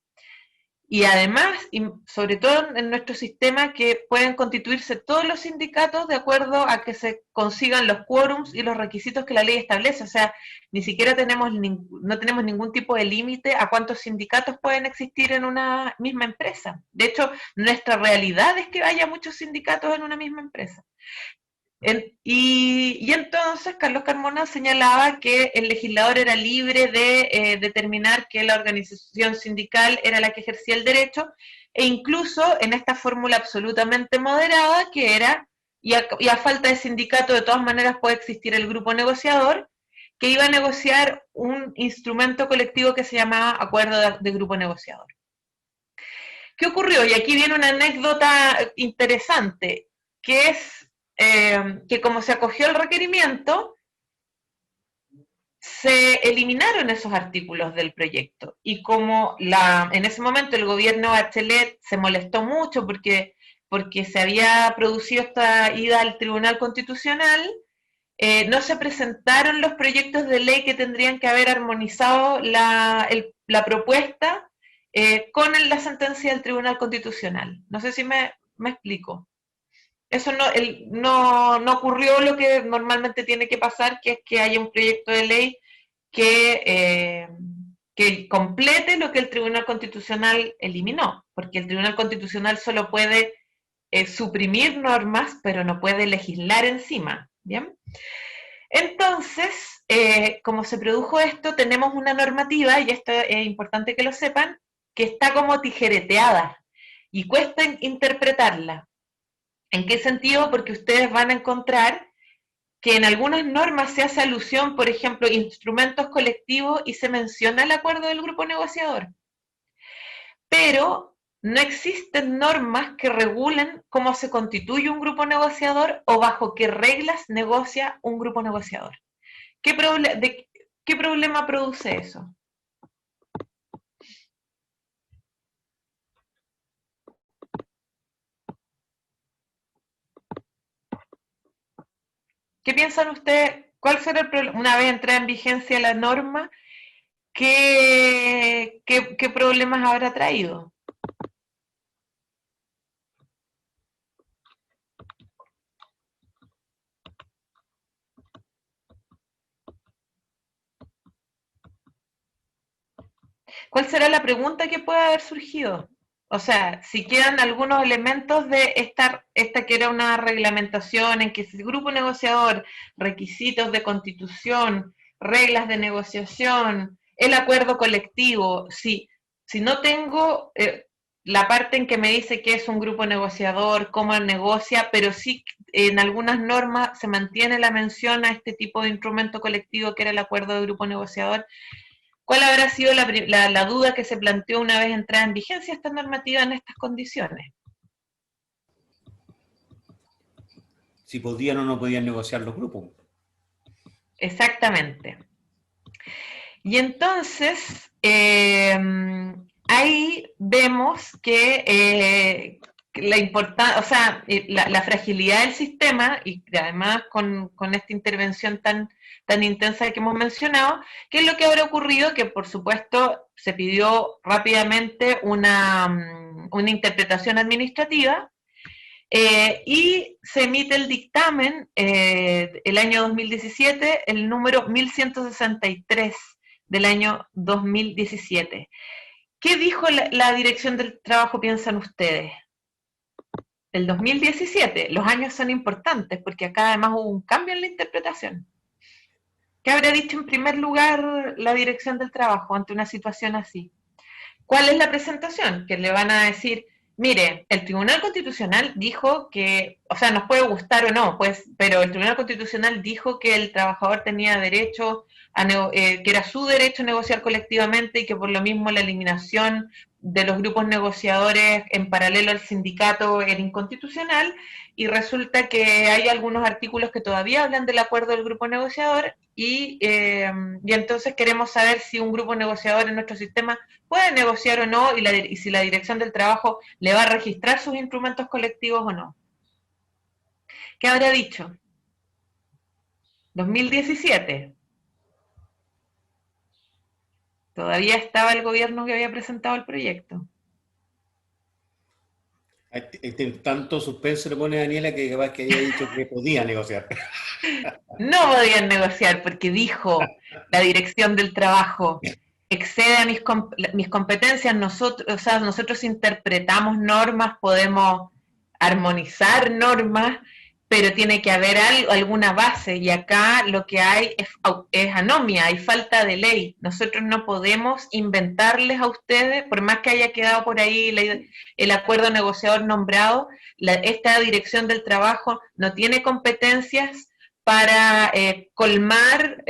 Y además, y sobre todo en nuestro sistema, que pueden constituirse todos los sindicatos de acuerdo a que se consigan los quórums y los requisitos que la ley establece. O sea, ni siquiera no tenemos ningún tipo de límite a cuántos sindicatos pueden existir en una misma empresa. De hecho, nuestra realidad es que haya muchos sindicatos en una misma empresa. Y entonces Carlos Carmona señalaba que el legislador era libre de determinar que la organización sindical era la que ejercía el derecho, e incluso en esta fórmula absolutamente moderada, que era, y a falta de sindicato de todas maneras puede existir el grupo negociador, que iba a negociar un instrumento colectivo que se llamaba acuerdo de grupo negociador. ¿Qué ocurrió? Y aquí viene una anécdota interesante, que es que como se acogió el requerimiento, se eliminaron esos artículos del proyecto. Y como en ese momento el gobierno Bachelet se molestó mucho porque se había producido esta ida al Tribunal Constitucional, no se presentaron los proyectos de ley que tendrían que haber armonizado la propuesta con la sentencia del Tribunal Constitucional. No sé si me explico. Eso no ocurrió lo que normalmente tiene que pasar, que es que haya un proyecto de ley que complete lo que el Tribunal Constitucional eliminó, porque el Tribunal Constitucional solo puede suprimir normas, pero no puede legislar encima, ¿bien? Entonces, como se produjo esto, tenemos una normativa, y esto es importante que lo sepan, que está como tijereteada, y cuesta interpretarla. ¿En qué sentido? Porque ustedes van a encontrar que en algunas normas se hace alusión, por ejemplo, instrumentos colectivos y se menciona el acuerdo del grupo negociador. Pero no existen normas que regulen cómo se constituye un grupo negociador o bajo qué reglas negocia un grupo negociador. ¿Qué problema produce eso? ¿Qué piensan ustedes? ¿Cuál será el problema? Una vez entrada en vigencia la norma, ¿qué problemas habrá traído? ¿Cuál será la pregunta que puede haber surgido? O sea, si quedan algunos elementos de esta que era una reglamentación en que el grupo negociador, requisitos de constitución, reglas de negociación, el acuerdo colectivo, si no tengo la parte en que me dice que es un grupo negociador, cómo negocia, pero sí en algunas normas se mantiene la mención a este tipo de instrumento colectivo que era el acuerdo de grupo negociador, ¿cuál habrá sido la duda que se planteó una vez entrada en vigencia esta normativa en estas condiciones? Si podían o no podían negociar los grupos. Exactamente. Y entonces, ahí vemos que la fragilidad del sistema, y además con esta intervención tan intensa que hemos mencionado, ¿qué es lo que habrá ocurrido? Que por supuesto se pidió rápidamente una interpretación administrativa, y se emite el dictamen el año 2017, el número 1163 del año 2017. ¿Qué dijo la Dirección del Trabajo, piensan ustedes? El 2017, los años son importantes porque acá además hubo un cambio en la interpretación. ¿Qué habrá dicho en primer lugar la Dirección del Trabajo ante una situación así? ¿Cuál es la presentación? Que le van a decir, mire, el Tribunal Constitucional dijo que, o sea, nos puede gustar o no, pues, pero el Tribunal Constitucional dijo que el trabajador tenía derecho que era su derecho a negociar colectivamente y que por lo mismo la eliminación de los grupos negociadores en paralelo al sindicato era inconstitucional, y resulta que hay algunos artículos que todavía hablan del acuerdo del grupo negociador, y entonces queremos saber si un grupo negociador en nuestro sistema puede negociar o no, y si la Dirección del Trabajo le va a registrar sus instrumentos colectivos o no. ¿Qué habrá dicho? 2017. Todavía estaba el gobierno que había presentado el proyecto. Tanto suspenso le pone a Daniela que capaz que había dicho que podía negociar. No podían negociar porque dijo la Dirección del Trabajo, excede a mis competencias, nosotros interpretamos normas, podemos armonizar normas, pero tiene que haber alguna base, y acá lo que hay es anomia, hay falta de ley. Nosotros no podemos inventarles a ustedes, por más que haya quedado por ahí el acuerdo negociador nombrado, esta Dirección del Trabajo no tiene competencias para colmar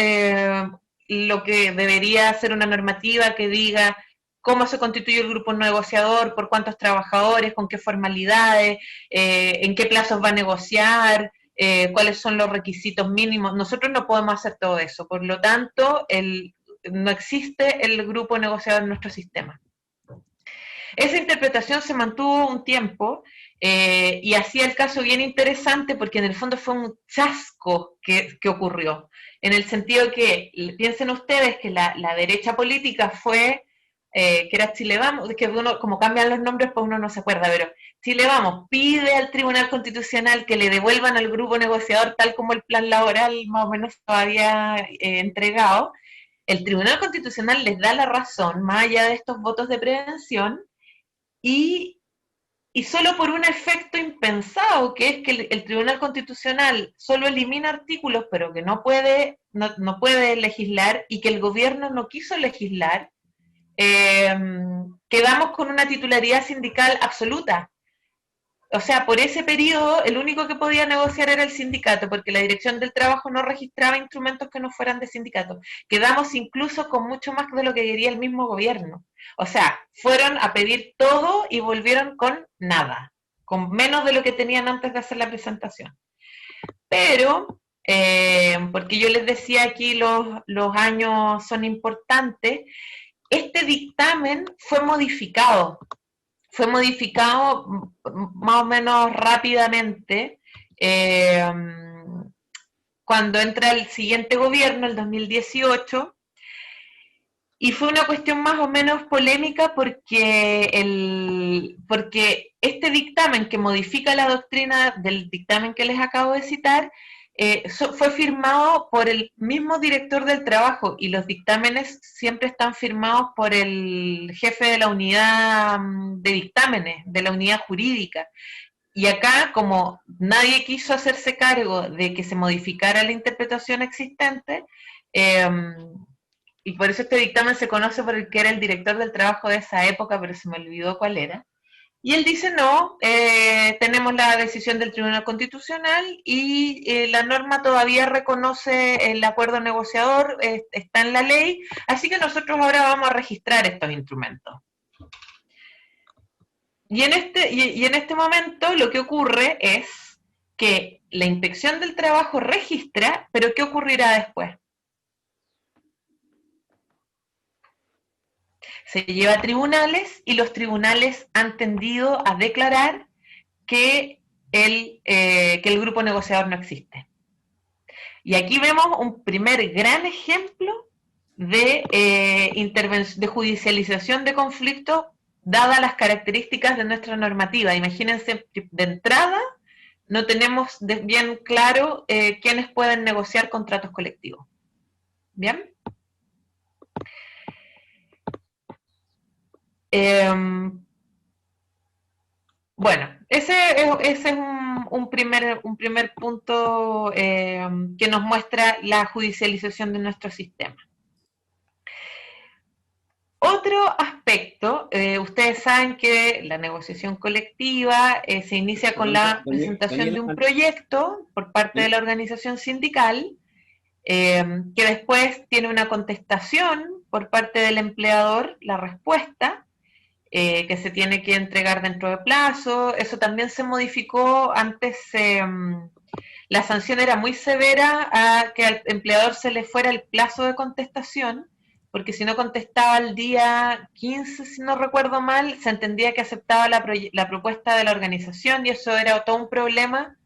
lo que debería ser una normativa que diga cómo se constituye el grupo negociador, por cuántos trabajadores, con qué formalidades, en qué plazos va a negociar, cuáles son los requisitos mínimos. Nosotros no podemos hacer todo eso, por lo tanto, no existe el grupo negociador en nuestro sistema. Esa interpretación se mantuvo un tiempo, y hacía el caso bien interesante porque en el fondo fue un chasco que ocurrió, en el sentido que, piensen ustedes que la derecha política fue, que era Chile Vamos, que uno, como cambian los nombres, pues uno no se acuerda, pero Chile Vamos pide al Tribunal Constitucional que le devuelvan al grupo negociador tal como el plan laboral más o menos había entregado. El Tribunal Constitucional les da la razón, más allá de estos votos de prevención, y solo por un efecto impensado, que es que el Tribunal Constitucional solo elimina artículos, pero que no puede legislar, y que el gobierno no quiso legislar, quedamos con una titularidad sindical absoluta. O sea, por ese periodo, el único que podía negociar era el sindicato, porque la Dirección del Trabajo no registraba instrumentos que no fueran de sindicato. Quedamos incluso con mucho más de lo que quería el mismo gobierno. O sea, fueron a pedir todo y volvieron con nada, con menos de lo que tenían antes de hacer la presentación. Pero, porque yo les decía aquí los años son importantes, este dictamen fue modificado más o menos rápidamente, cuando entra el siguiente gobierno, el 2018, y fue una cuestión más o menos polémica porque este dictamen que modifica la doctrina del dictamen que les acabo de citar, fue firmado por el mismo director del trabajo, y los dictámenes siempre están firmados por el jefe de la unidad de dictámenes, de la unidad jurídica. Y acá, como nadie quiso hacerse cargo de que se modificara la interpretación existente, y por eso este dictamen se conoce por el que era el director del trabajo de esa época, pero se me olvidó cuál era. Y él dice, no, tenemos la decisión del Tribunal Constitucional y la norma todavía reconoce el acuerdo negociador, está en la ley, así que nosotros ahora vamos a registrar estos instrumentos. Y en este momento lo que ocurre es que la Inspección del Trabajo registra, pero ¿qué ocurrirá después? Se lleva a tribunales y los tribunales han tendido a declarar que el grupo negociador no existe. Y aquí vemos un primer gran ejemplo de judicialización de conflictos dadas las características de nuestra normativa. Imagínense, de entrada, no tenemos bien claro quiénes pueden negociar contratos colectivos. ¿Bien? Bueno, ese es un primer punto que nos muestra la judicialización de nuestro sistema. Otro aspecto, ustedes saben que la negociación colectiva se inicia con la presentación de un proyecto por parte de la organización sindical, que después tiene una contestación por parte del empleador, la respuesta, que se tiene que entregar dentro de plazo. Eso también se modificó. Antes la sanción era muy severa a que al empleador se le fuera el plazo de contestación, porque si no contestaba el día 15, si no recuerdo mal, se entendía que aceptaba la propuesta de la organización, y eso era todo un problema,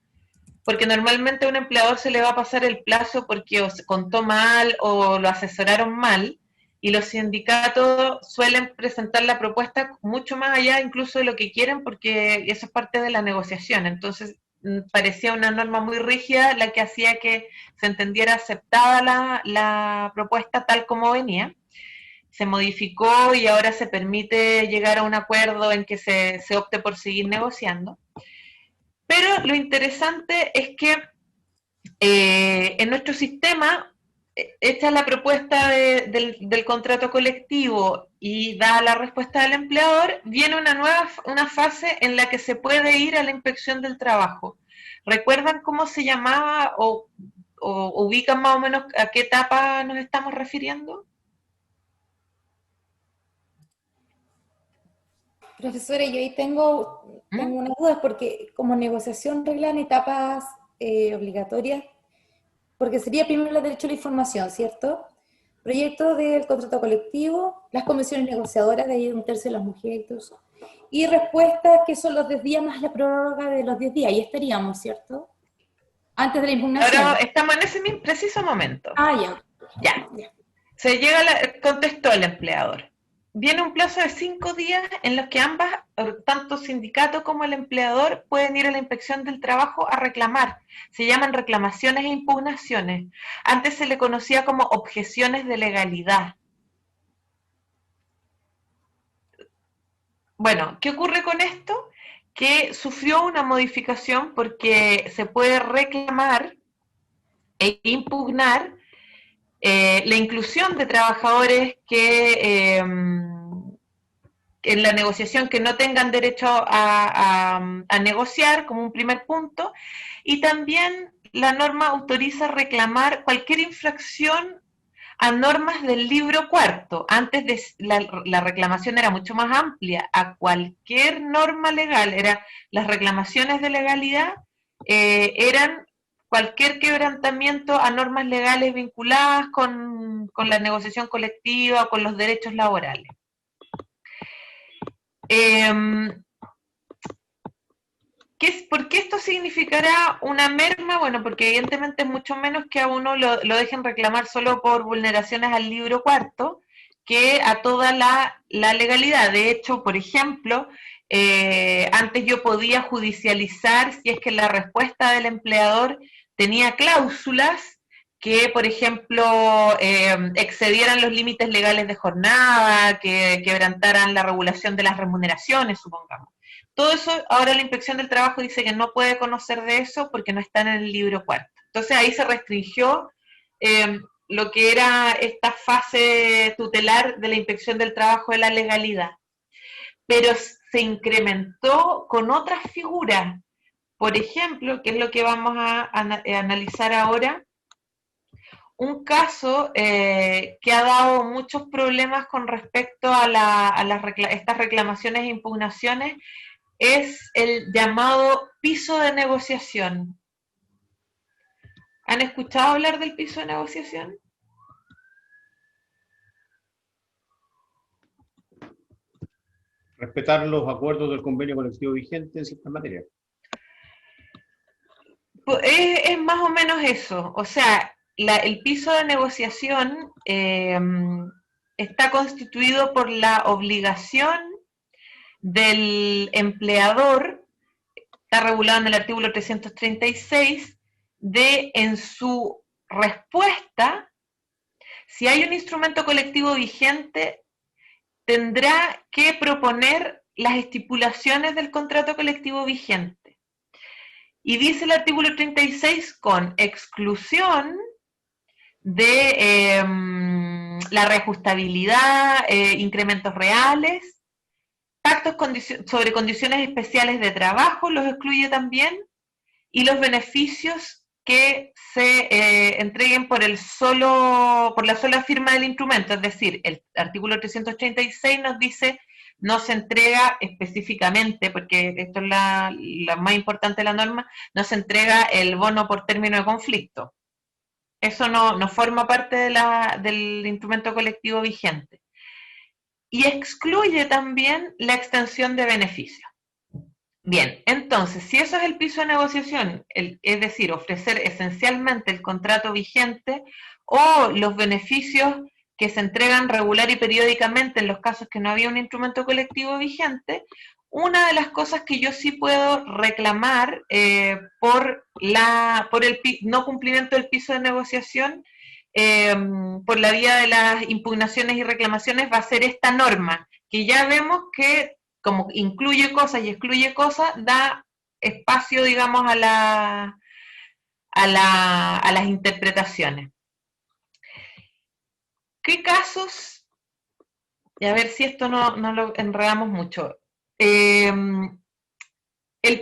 porque normalmente a un empleador se le va a pasar el plazo porque o se contó mal o lo asesoraron mal, y los sindicatos suelen presentar la propuesta mucho más allá incluso de lo que quieren, porque eso es parte de la negociación. Entonces parecía una norma muy rígida la que hacía que se entendiera aceptada la propuesta tal como venía. Se modificó y ahora se permite llegar a un acuerdo en que se opte por seguir negociando. Pero lo interesante es que en nuestro sistema, hecha la propuesta del contrato colectivo y da la respuesta del empleador, viene una fase en la que se puede ir a la inspección del trabajo. ¿Recuerdan cómo se llamaba o ubican más o menos a qué etapa nos estamos refiriendo? Profesora, yo ahí tengo unas dudas, porque como negociación reglan etapas obligatorias, porque sería primero el derecho a la información, ¿cierto? Proyecto del contrato colectivo, las comisiones negociadoras, de ahí 1/3 de las mujeres y todo eso. Y respuestas, que son los 10 días más la prórroga de los 10 días. Ahí estaríamos, ¿cierto? Antes de la impugnación. Ahora estamos en ese preciso momento. Ah, ya. Se contestó el empleador. Viene un plazo de 5 días en los que ambas, tanto sindicato como el empleador, pueden ir a la inspección del trabajo a reclamar. Se llaman reclamaciones e impugnaciones. Antes se le conocía como objeciones de legalidad. Bueno, ¿qué ocurre con esto? Que sufrió una modificación porque se puede reclamar e impugnar la inclusión de trabajadores que en la negociación que no tengan derecho a negociar, como un primer punto, y también la norma autoriza reclamar cualquier infracción a normas del libro cuarto. Antes la reclamación era mucho más amplia, a cualquier norma legal. Las reclamaciones de legalidad eran cualquier quebrantamiento a normas legales vinculadas con la negociación colectiva o con los derechos laborales. ¿Por qué esto significará una merma? Bueno, porque evidentemente es mucho menos que a uno lo dejen reclamar solo por vulneraciones al libro cuarto que a toda la legalidad. De hecho, por ejemplo, antes yo podía judicializar si es que la respuesta del empleador tenía cláusulas que, por ejemplo, excedieran los límites legales de jornada, que quebrantaran la regulación de las remuneraciones, supongamos. Todo eso, ahora la Inspección del Trabajo dice que no puede conocer de eso porque no están en el libro cuarto. Entonces ahí se restringió lo que era esta fase tutelar de la inspección del trabajo de la legalidad. Pero se incrementó con otras figuras. Por ejemplo, que es lo que vamos a analizar ahora, un caso que ha dado muchos problemas con respecto a estas reclamaciones e impugnaciones es el llamado piso de negociación. ¿Han escuchado hablar del piso de negociación? Respetar los acuerdos del convenio colectivo vigente en ciertas materias. Pues es más o menos eso. O sea, el piso de negociación está constituido por la obligación del empleador, está regulado en el artículo 336, de en su respuesta, si hay un instrumento colectivo vigente, tendrá que proponer las estipulaciones del contrato colectivo vigente. Y dice el artículo 36 con exclusión de la reajustabilidad, incrementos reales, pactos sobre condiciones especiales de trabajo, los excluye también, y los beneficios que se entreguen por la sola firma del instrumento. Es decir, el artículo 336 nos dice, no se entrega específicamente, porque esto es la más importante de la norma, no se entrega el bono por término de conflicto. Eso no forma parte del instrumento colectivo vigente. Y excluye también la extensión de beneficios. Bien, entonces, si eso es el piso de negociación, es decir, ofrecer esencialmente el contrato vigente o los beneficios que se entregan regular y periódicamente en los casos que no había un instrumento colectivo vigente, una de las cosas que yo sí puedo reclamar por el no cumplimiento del piso de negociación, por la vía de las impugnaciones y reclamaciones, va a ser esta norma, que ya vemos que como incluye cosas y excluye cosas, da espacio, digamos, a las interpretaciones. ¿Qué casos? Y a ver si esto no lo enredamos mucho. El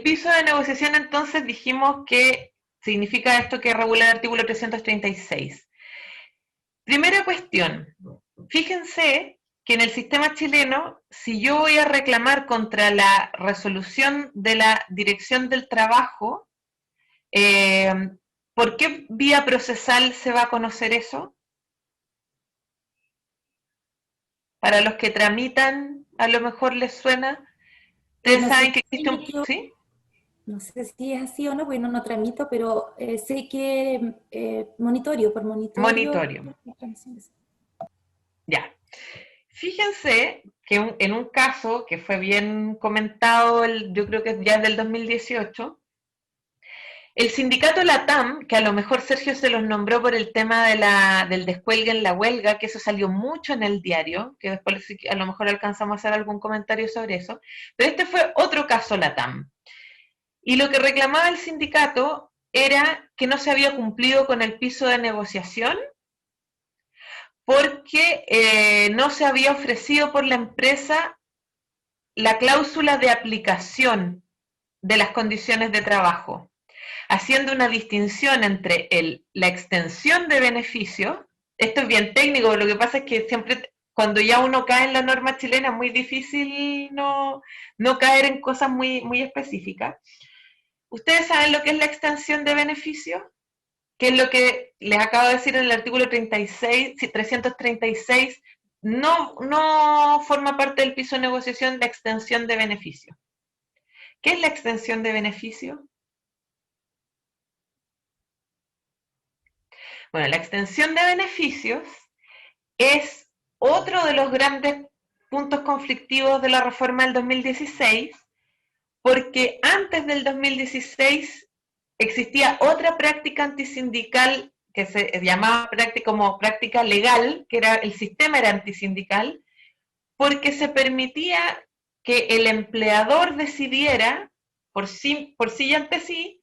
piso de negociación, entonces, dijimos que significa esto que regula el artículo 336. Primera cuestión, fíjense que en el sistema chileno, si yo voy a reclamar contra la resolución de la Dirección del Trabajo, ¿por qué vía procesal se va a conocer eso? Para los que tramitan, a lo mejor les suena. ¿Ustedes No saben sé que existe un... yo- ¿Sí? No sé si es así o no, porque no tramito, pero sé que monitorio, por monitorio. Monitorio. Ya. Fíjense que en un caso que fue bien comentado, yo creo que ya es del 2018, el sindicato LATAM, que a lo mejor Sergio se los nombró por el tema del descuelgue en la huelga, que eso salió mucho en el diario, que después a lo mejor alcanzamos a hacer algún comentario sobre eso, pero este fue otro caso LATAM. Y lo que reclamaba el sindicato era que no se había cumplido con el piso de negociación porque no se había ofrecido por la empresa la cláusula de aplicación de las condiciones de trabajo, haciendo una distinción entre la extensión de beneficios. Esto es bien técnico, lo que pasa es que siempre cuando ya uno cae en la norma chilena es muy difícil no caer en cosas muy, muy específicas. ¿Ustedes saben lo que es la extensión de beneficios? Que es lo que les acabo de decir en el artículo 336, no forma parte del piso de negociación la extensión de beneficios. ¿Qué es la extensión de beneficios? Bueno, la extensión de beneficios es otro de los grandes puntos conflictivos de la reforma del 2016, porque antes del 2016 existía otra práctica antisindical que se llamaba como práctica legal, que era el sistema era antisindical, porque se permitía que el empleador decidiera por sí y ante sí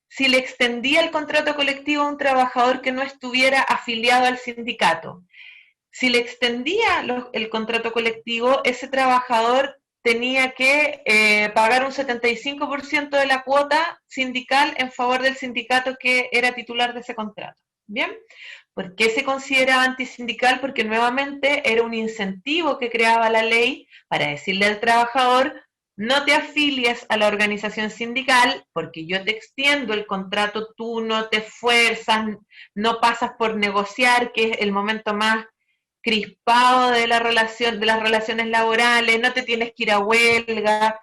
si le extendía el contrato colectivo a un trabajador que no estuviera afiliado al sindicato. Si le extendía el contrato colectivo, ese trabajador tenía que pagar un 75% de la cuota sindical en favor del sindicato que era titular de ese contrato. ¿Bien? ¿Por qué se consideraba antisindical? Porque nuevamente era un incentivo que creaba la ley para decirle al trabajador: no te afilies a la organización sindical porque yo te extiendo el contrato, tú no te esfuerzas, no pasas por negociar, que es el momento más crispado de la relación, de las relaciones laborales, no te tienes que ir a huelga.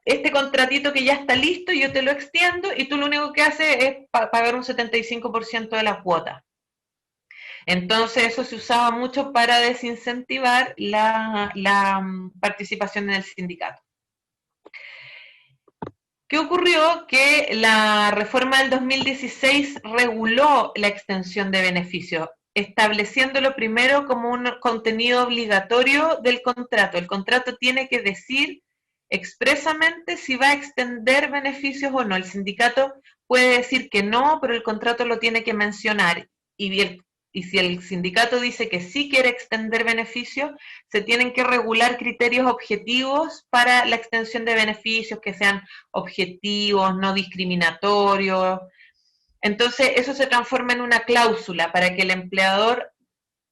Este contratito que ya está listo, yo te lo extiendo y tú lo único que haces es pagar un 75% de la cuota. Entonces eso se usaba mucho para desincentivar la participación en el sindicato. ¿Qué ocurrió? Que la reforma del 2016 reguló la extensión de beneficios, estableciéndolo primero como un contenido obligatorio del contrato. El contrato tiene que decir expresamente si va a extender beneficios o no. El sindicato puede decir que no, pero el contrato lo tiene que mencionar. Y si el sindicato dice que sí quiere extender beneficios, se tienen que regular criterios objetivos para la extensión de beneficios, que sean objetivos, no discriminatorios. Entonces, eso se transforma en una cláusula para que el empleador,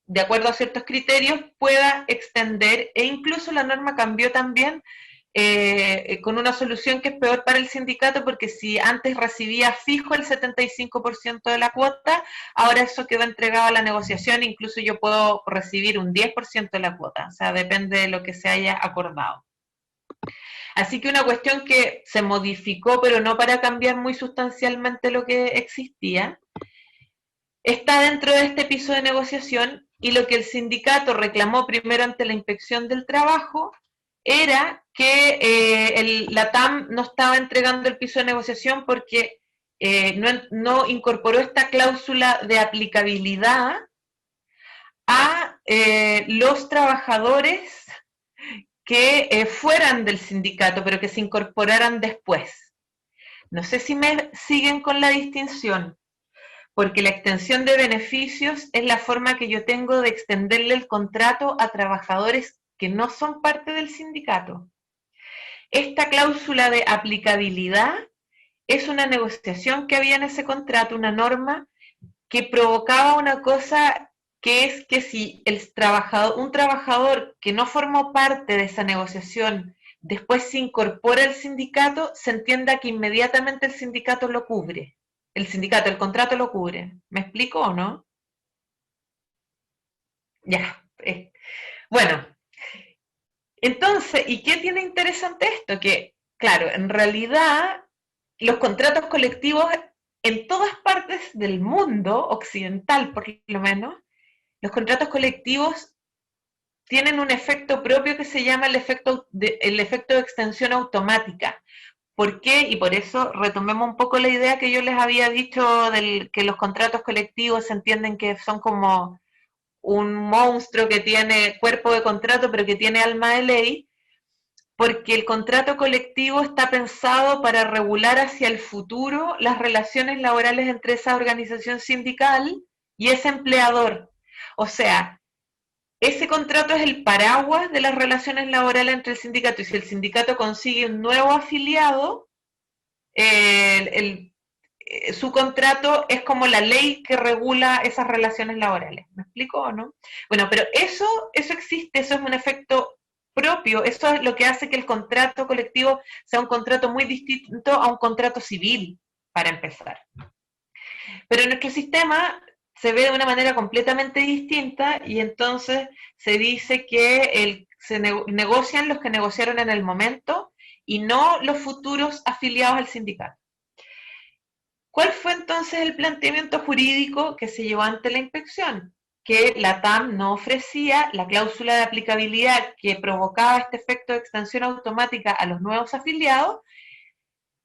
de acuerdo a ciertos criterios, pueda extender, e incluso la norma cambió también con una solución que es peor para el sindicato, porque si antes recibía fijo el 75% de la cuota, ahora eso quedó entregado a la negociación, incluso yo puedo recibir un 10% de la cuota, o sea, depende de lo que se haya acordado. Así que una cuestión que se modificó, pero no para cambiar muy sustancialmente lo que existía, está dentro de este piso de negociación, y lo que el sindicato reclamó primero ante la Inspección del Trabajo era que la TAM no estaba entregando el piso de negociación porque no incorporó esta cláusula de aplicabilidad a los trabajadores que fueran del sindicato, pero que se incorporaran después. No sé si me siguen con la distinción, porque la extensión de beneficios es la forma que yo tengo de extenderle el contrato a trabajadores que no son parte del sindicato. Esta cláusula de aplicabilidad es una negociación que había en ese contrato, una norma que provocaba una cosa, que es que si un trabajador que no formó parte de esa negociación después se incorpora al sindicato, se entienda que inmediatamente el sindicato lo cubre. El contrato lo cubre. ¿Me explico o no? Ya. Bueno, entonces, ¿y qué tiene interesante esto? Que, claro, en realidad los contratos colectivos en todas partes del mundo, occidental por lo menos, los contratos colectivos tienen un efecto propio que se llama el efecto de extensión automática. ¿Por qué? Y por eso retomemos un poco la idea que yo les había dicho que los contratos colectivos se entienden que son como un monstruo que tiene cuerpo de contrato pero que tiene alma de ley, porque el contrato colectivo está pensado para regular hacia el futuro las relaciones laborales entre esa organización sindical y ese empleador. O sea, ese contrato es el paraguas de las relaciones laborales entre el sindicato, y si el sindicato consigue un nuevo afiliado, su contrato es como la ley que regula esas relaciones laborales. ¿Me explico o no? Bueno, pero eso existe, eso es un efecto propio, eso es lo que hace que el contrato colectivo sea un contrato muy distinto a un contrato civil, para empezar. Pero en nuestro sistema se ve de una manera completamente distinta, y entonces se dice que se negocian los que negociaron en el momento y no los futuros afiliados al sindicato. ¿Cuál fue entonces el planteamiento jurídico que se llevó ante la inspección? Que la TAM no ofrecía la cláusula de aplicabilidad que provocaba este efecto de extensión automática a los nuevos afiliados,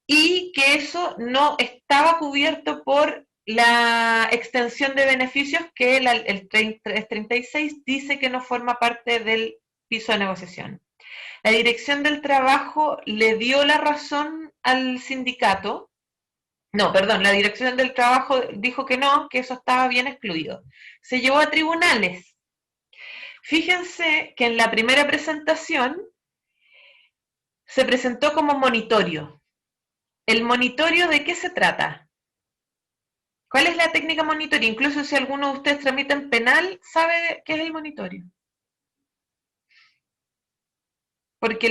y que eso no estaba cubierto por la extensión de beneficios que el 36 dice que no forma parte del piso de negociación. La Dirección del Trabajo le dio la razón al sindicato, No, perdón, la Dirección del Trabajo dijo que no, que eso estaba bien excluido. Se llevó a tribunales. Fíjense que en la primera presentación se presentó como monitorio. ¿El monitorio de qué se trata? ¿Cuál es la técnica monitorio? Incluso si alguno de ustedes tramita en penal, sabe qué es el monitorio. Porque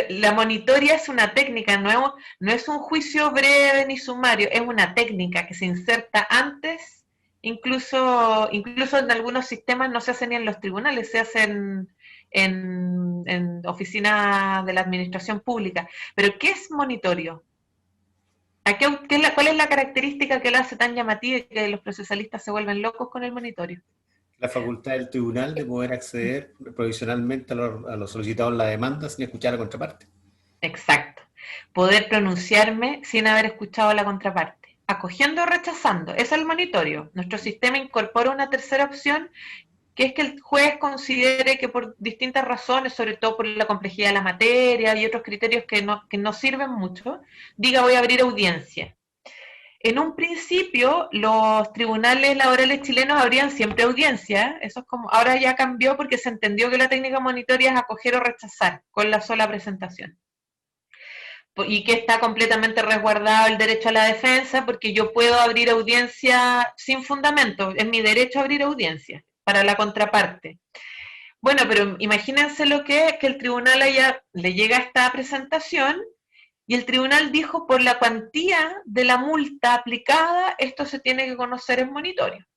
la monitoria es una técnica, no es un juicio breve ni sumario, es una técnica que se inserta antes, incluso en algunos sistemas no se hace ni en los tribunales, se hacen en oficinas de la administración pública. Pero ¿qué es monitorio? ¿Cuál es la característica que lo hace tan llamativa y que los procesalistas se vuelven locos con el monitorio? La facultad del tribunal de poder acceder provisionalmente a lo solicitado en la demanda sin escuchar a la contraparte. Exacto. Poder pronunciarme sin haber escuchado a la contraparte. Acogiendo o rechazando. Ese es el monitorio. Nuestro sistema incorpora una tercera opción, que es que el juez considere que por distintas razones, sobre todo por la complejidad de la materia y otros criterios que no sirven mucho, diga voy a abrir audiencia. En un principio, los tribunales laborales chilenos abrían siempre audiencia. Eso es como, ahora ya cambió porque se entendió que la técnica monitoria es acoger o rechazar con la sola presentación. Y que está completamente resguardado el derecho a la defensa, porque yo puedo abrir audiencia sin fundamento. Es mi derecho a abrir audiencia para la contraparte. Bueno, pero imagínense lo que es que el tribunal le llega a esta presentación. Y el tribunal dijo, por la cuantía de la multa aplicada, esto se tiene que conocer en monitorio.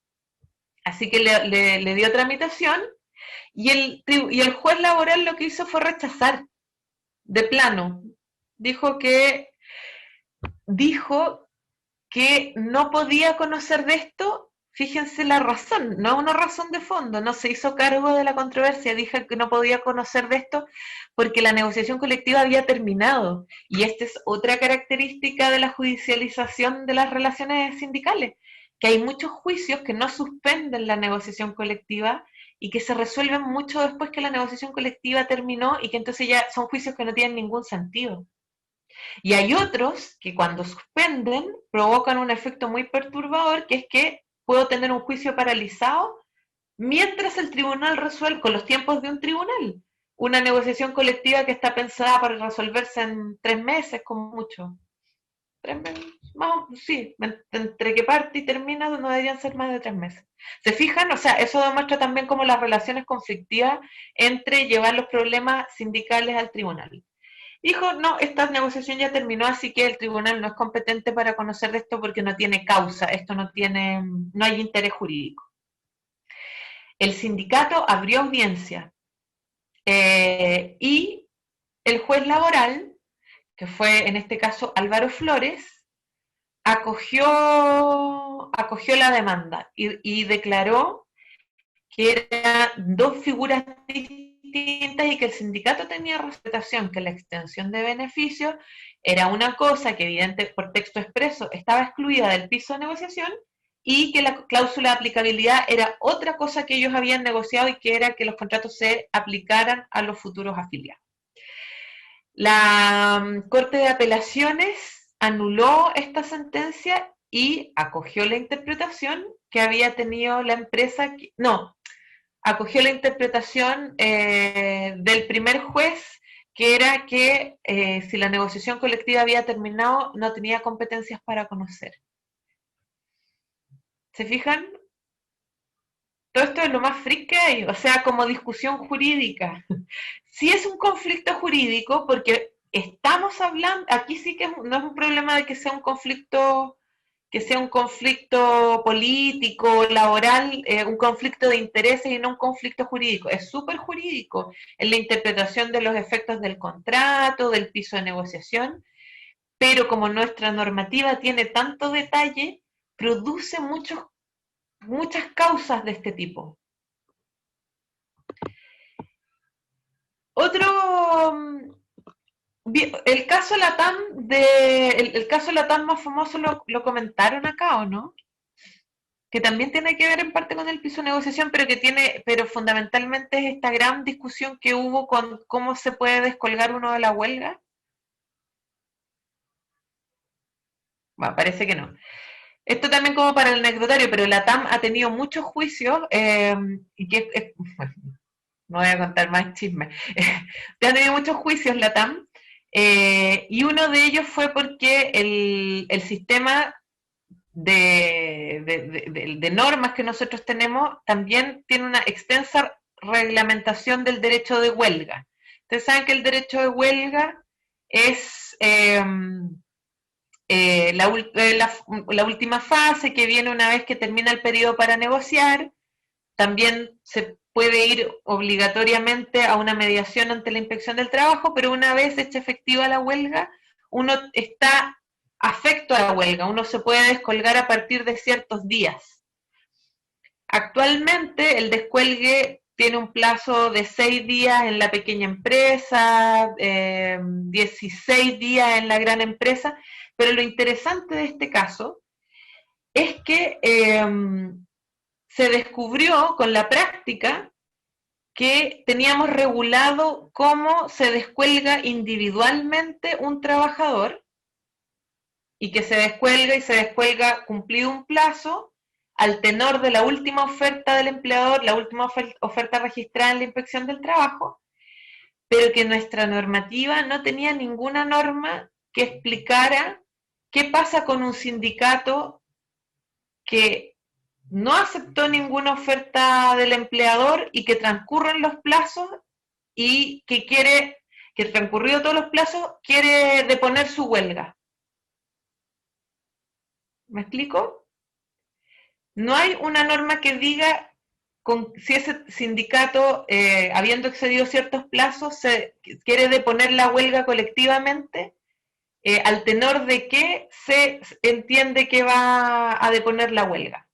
Así que le dio tramitación y el juez laboral lo que hizo fue rechazar de plano. Dijo que no podía conocer de esto. Fíjense la razón, no una razón de fondo, no se hizo cargo de la controversia, dijo que no podía conocer de esto porque la negociación colectiva había terminado. Y esta es otra característica de la judicialización de las relaciones sindicales, que hay muchos juicios que no suspenden la negociación colectiva y que se resuelven mucho después que la negociación colectiva terminó y que entonces ya son juicios que no tienen ningún sentido. Y hay otros que cuando suspenden provocan un efecto muy perturbador, que es que puedo tener un juicio paralizado mientras el tribunal resuelve, con los tiempos de un tribunal, una negociación colectiva que está pensada para resolverse en 3 meses, como mucho. 3 meses, sí, entre que parte y termina no deberían ser más de 3 meses. ¿Se fijan? O sea, eso demuestra también cómo las relaciones conflictivas entre llevar los problemas sindicales al tribunal. Dijo, no, esta negociación ya terminó, así que el tribunal no es competente para conocer de esto porque no tiene causa, no hay interés jurídico. El sindicato abrió audiencia y el juez laboral, que fue en este caso Álvaro Flores, acogió la demanda y declaró que eran dos figuras distintas y que el sindicato tenía respetación, que la extensión de beneficios era una cosa que evidente por texto expreso estaba excluida del piso de negociación y que la cláusula de aplicabilidad era otra cosa que ellos habían negociado y que era que los contratos se aplicaran a los futuros afiliados. La Corte de Apelaciones anuló esta sentencia y acogió la interpretación que había tenido la empresa, acogió la interpretación del primer juez, que era que si la negociación colectiva había terminado, no tenía competencias para conocer. ¿Se fijan? Todo esto es lo más freak que hay, o sea, como discusión jurídica. Sí es un conflicto jurídico porque estamos hablando, aquí sí que no es un problema de que sea un conflicto político, laboral, un conflicto de intereses y no un conflicto jurídico. Es súper jurídico en la interpretación de los efectos del contrato, del piso de negociación, pero como nuestra normativa tiene tanto detalle, produce muchas causas de este tipo. El caso Latam el caso Latam más famoso lo comentaron acá, ¿o no? Que también tiene que ver en parte con el piso de negociación, pero fundamentalmente es esta gran discusión que hubo con cómo se puede descolgar uno de la huelga. Bueno, parece que no. Esto también como para el anecdotario, pero la TAM ha tenido muchos juicios, y que no voy a contar más chismes. Ha tenido muchos juicios la TAM, y uno de ellos fue porque el sistema de normas que nosotros tenemos también tiene una extensa reglamentación del derecho de huelga. Ustedes saben que el derecho de huelga es la última fase que viene una vez que termina el periodo para negociar. También se puede ir obligatoriamente a una mediación ante la Inspección del Trabajo, pero una vez hecha efectiva la huelga, uno está afecto a la huelga, uno se puede descolgar a partir de ciertos días. Actualmente el descuelgue tiene un plazo de 6 días en la pequeña empresa, 16 días en la gran empresa, pero lo interesante de este caso es que se descubrió con la práctica que teníamos regulado cómo se descuelga individualmente un trabajador, y que se descuelga y se descuelga cumplido un plazo al tenor de la última oferta del empleador, la última oferta registrada en la Inspección del Trabajo, pero que nuestra normativa no tenía ninguna norma que explicara qué pasa con un sindicato que no aceptó ninguna oferta del empleador y que transcurren los plazos y que transcurrido todos los plazos, quiere deponer su huelga. ¿Me explico? No hay una norma que diga si ese sindicato, habiendo excedido ciertos plazos, quiere deponer la huelga colectivamente, al tenor de que se entiende que va a deponer la huelga.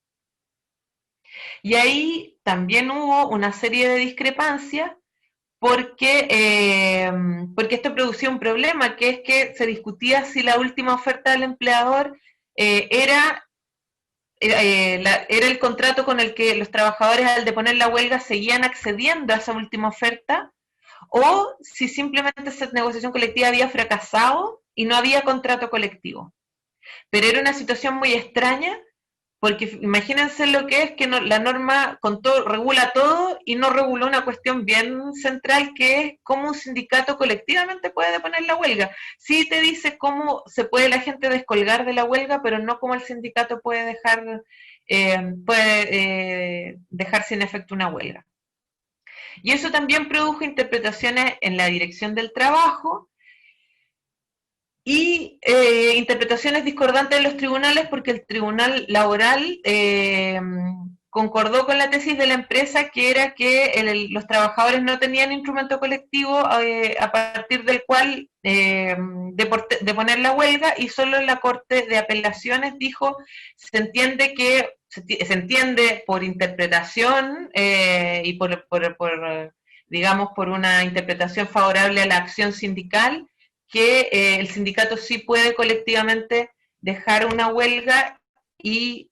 Y ahí también hubo una serie de discrepancias porque esto producía un problema, que es que se discutía si la última oferta del empleador era el contrato con el que los trabajadores al deponer la huelga seguían accediendo a esa última oferta, o si simplemente esa negociación colectiva había fracasado y no había contrato colectivo. Pero era una situación muy extraña, porque imagínense lo que es que la norma regula todo y no reguló una cuestión bien central, que es cómo un sindicato colectivamente puede deponer la huelga. Sí te dice cómo se puede la gente descolgar de la huelga, pero no cómo el sindicato puede dejar sin efecto una huelga. Y eso también produjo interpretaciones en la Dirección del Trabajo, y interpretaciones discordantes de los tribunales, porque el Tribunal Laboral concordó con la tesis de la empresa, que era que los trabajadores no tenían instrumento colectivo a partir del cual deponer la huelga, y solo en la Corte de Apelaciones dijo, se entiende por interpretación y digamos por una interpretación favorable a la acción sindical, que el sindicato sí puede colectivamente dejar una huelga y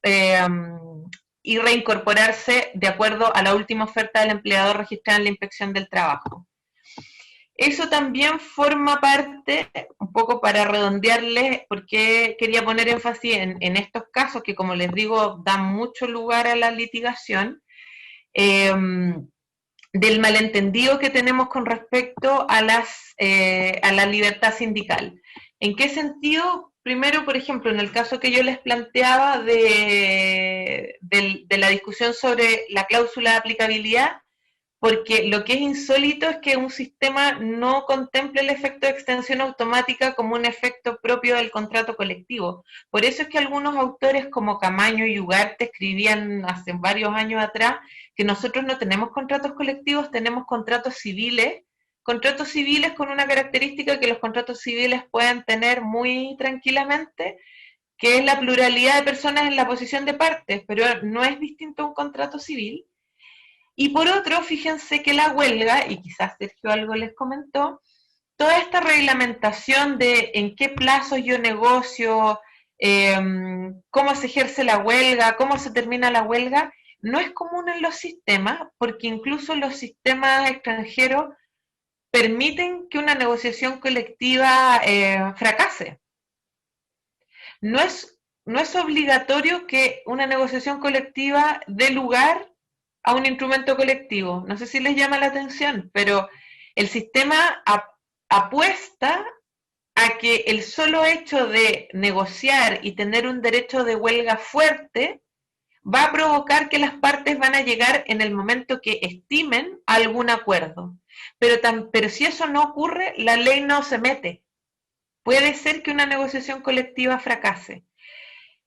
reincorporarse de acuerdo a la última oferta del empleador registrada en la Inspección del Trabajo. Eso también forma parte, un poco para redondearles, porque quería poner énfasis en estos casos que, como les digo, dan mucho lugar a la litigación, del malentendido que tenemos con respecto a la libertad sindical. ¿En qué sentido? Primero, por ejemplo, en el caso que yo les planteaba de la discusión sobre la cláusula de aplicabilidad, porque lo que es insólito es que un sistema no contemple el efecto de extensión automática como un efecto propio del contrato colectivo. Por eso es que algunos autores como Camaño y Ugarte escribían hace varios años atrás que nosotros no tenemos contratos colectivos, tenemos contratos civiles con una característica que los contratos civiles pueden tener muy tranquilamente, que es la pluralidad de personas en la posición de partes, pero no es distinto a un contrato civil. Y por otro, fíjense que la huelga, y quizás Sergio algo les comentó, toda esta reglamentación de en qué plazos yo negocio, cómo se ejerce la huelga, cómo se termina la huelga, no es común en los sistemas, porque incluso los sistemas extranjeros permiten que una negociación colectiva fracase. no es obligatorio que una negociación colectiva dé lugar a un instrumento colectivo. No sé si les llama la atención, pero el sistema apuesta a que el solo hecho de negociar y tener un derecho de huelga fuerte va a provocar que las partes van a llegar en el momento que estimen a algún acuerdo. Pero si eso no ocurre, la ley no se mete. Puede ser que una negociación colectiva fracase.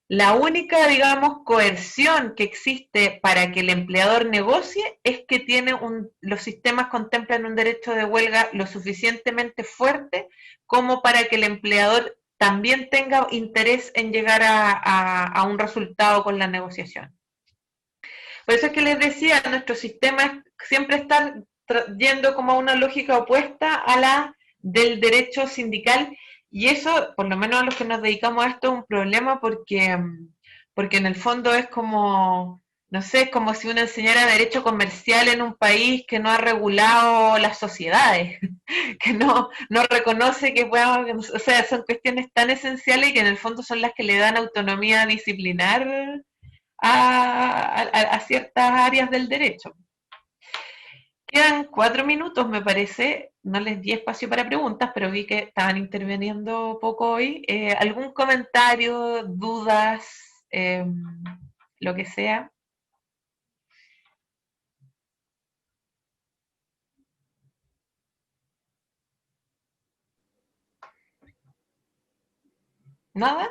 La única, digamos, coerción que existe para que el empleador negocie es que los sistemas contemplan un derecho de huelga lo suficientemente fuerte como para que el empleador también tenga interés en llegar a un resultado con la negociación. Por eso es que les decía, nuestro sistema siempre está yendo como a una lógica opuesta a la del derecho sindical, y eso, por lo menos a los que nos dedicamos a esto, es un problema porque en el fondo es como, no sé, es como si uno enseñara derecho comercial en un país que no ha regulado las sociedades, que no reconoce que o sea, son cuestiones tan esenciales que en el fondo son las que le dan autonomía disciplinar a ciertas áreas del derecho. Quedan 4 minutos, me parece. No les di espacio para preguntas, pero vi que estaban interviniendo poco hoy. ¿Algún comentario, dudas, lo que sea? ¿Nada?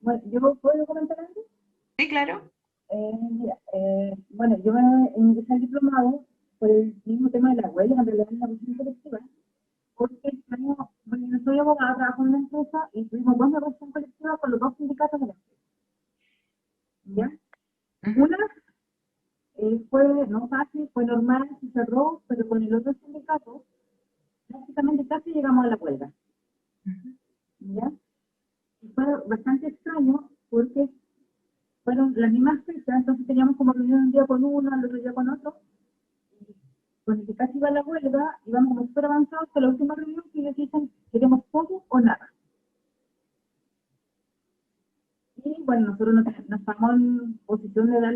Bueno, ¿yo puedo comentar algo? Sí, claro. Mira, bueno, yo me ingresé al diplomado por el mismo tema de la huelga, en realidad en la negociación colectiva, porque bueno, yo soy abogada, trabajo en una empresa y tuvimos 2 negociaciones colectivas con los 2 sindicatos de la empresa. ¿Ya? Una fue no fácil, fue normal, se cerró, pero con el otro sindicato prácticamente casi llegamos a la huelga. ¿Ya? Y fue bastante extraño porque fueron las mismas fechas, entonces teníamos como reunión un día con uno, al otro día con otro, y con el que casi iba a la huelga, íbamos como súper avanzados hasta la última reunión que ellos dicen, queremos todo o nada. Y bueno, nosotros nos estamos en posición de dar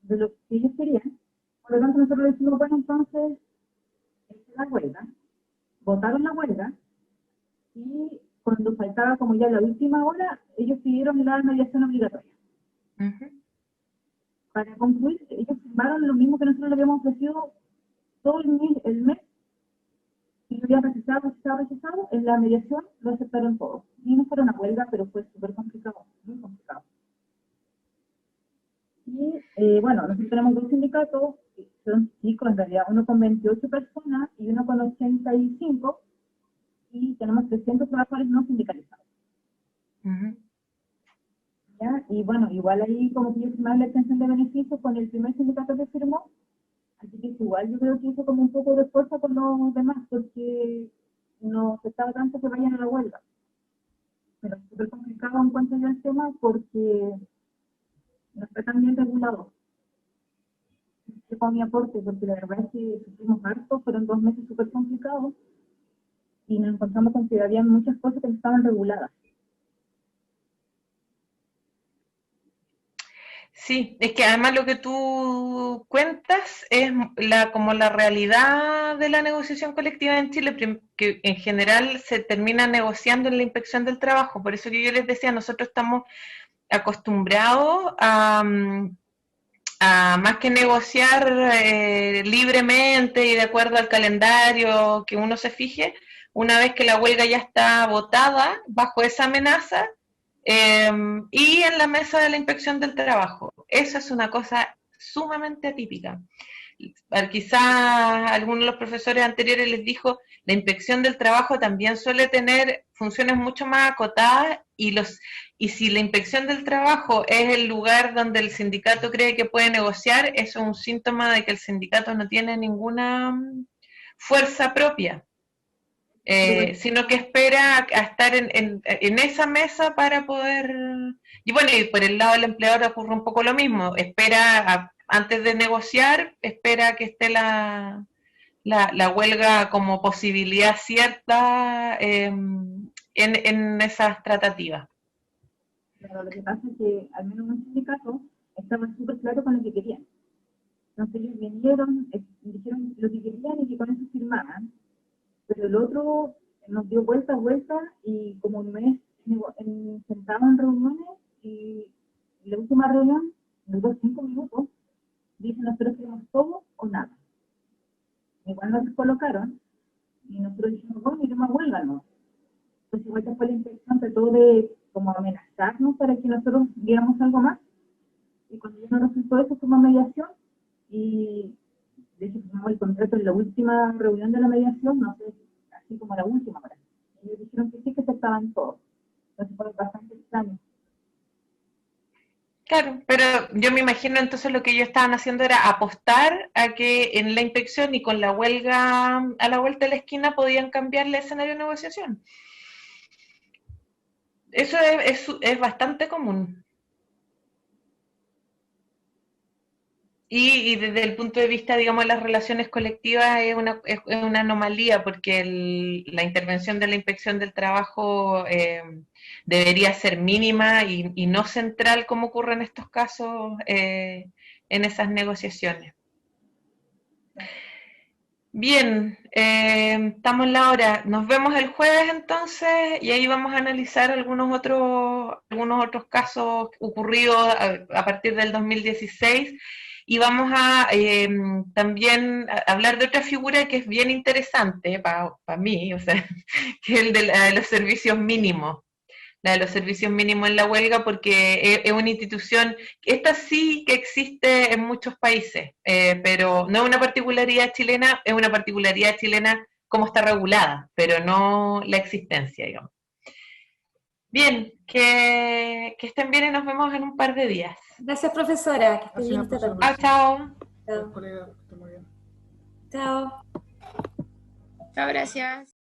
de lo que ellos querían, por lo tanto nosotros decimos, bueno, entonces, esta es la huelga, votaron la huelga, y cuando faltaba como ya la última hora, ellos pidieron la mediación obligatoria. Para concluir, ellos firmaron lo mismo que nosotros le habíamos ofrecido todo el mes, y lo habían rechazado, en la mediación lo aceptaron todos. Y no fue una huelga, pero fue súper complicado, muy complicado. Y bueno, nosotros tenemos 2 sindicatos, son chicos en realidad, uno con 28 personas y uno con 85, y tenemos 300 trabajadores no sindicalizados. ¿Ya? Y bueno, igual ahí como que yo firmaba la extensión de beneficios con el primer sindicato que firmó, así que igual yo creo que hizo como un poco de fuerza con los demás, porque no afectaba tanto que vayan a la huelga. Pero es súper complicado en cuanto al tema porque no está tan bien regulado. Ese fue mi aporte, porque la verdad es que sufrimos harto, fueron 2 meses súper complicados y nos encontramos con que había muchas cosas que no estaban reguladas. Sí, es que además lo que tú cuentas es como la realidad de la negociación colectiva en Chile, que en general se termina negociando en la inspección del trabajo. Por eso que yo les decía, nosotros estamos acostumbrados a más que negociar libremente y de acuerdo al calendario que uno se fije, una vez que la huelga ya está votada bajo esa amenaza, y en la mesa de la inspección del trabajo. Eso es una cosa sumamente atípica. Quizás alguno de los profesores anteriores les dijo, la inspección del trabajo también suele tener funciones mucho más acotadas y si la inspección del trabajo es el lugar donde el sindicato cree que puede negociar, eso es un síntoma de que el sindicato no tiene ninguna fuerza propia. Sino que espera a estar en esa mesa para poder... Y bueno, y por el lado del empleador ocurre un poco lo mismo, antes de negociar, espera que esté la huelga como posibilidad cierta en esas tratativas. Pero lo que pasa es que, al menos en un sindicato, estaban súper claros con lo que querían. Entonces ellos vinieron, dijeron lo que querían y que con eso firmaban. Pero el otro nos dio vueltas, y como un mes sentados en reuniones, y la última reunión, duró 5 minutos, dicen nosotros queremos todo o nada. Igual nos colocaron, y nosotros dijimos, bueno, iremos a huelga, ¿no? Pues igual que fue la intención, trató de como amenazarnos para que nosotros diéramos algo más. Y cuando ya no resultó eso, fuimos a mediación, y de hecho firmamos el contrato en la última reunión de la mediación, no sé, así como la última hora. Ellos dijeron que sí, que aceptaban todo. Entonces fue bastante extraño. Claro, pero yo me imagino entonces lo que ellos estaban haciendo era apostar a que en la inspección y con la huelga a la vuelta de la esquina podían cambiar el escenario de negociación. Eso es bastante común. Y desde el punto de vista, digamos, de las relaciones colectivas es una anomalía porque la intervención de la inspección del trabajo debería ser mínima y no central como ocurre en estos casos en esas negociaciones. Bien, estamos en la hora. Nos vemos el jueves entonces y ahí vamos a analizar algunos otros casos ocurridos a partir del 2016 y vamos a también hablar de otra figura que es bien interesante para mí, o sea, que es el de los servicios mínimos. La de los servicios mínimos en la huelga, porque es una institución, esta sí que existe en muchos países, pero no es una particularidad chilena, es una particularidad chilena como está regulada, pero no la existencia, digamos. Bien, que estén bien y nos vemos en un par de días. Gracias, profesora. Que esté bien esta tarde. Chao, chao. Chao, colega, que esté muy bien. Chao. Chao, gracias.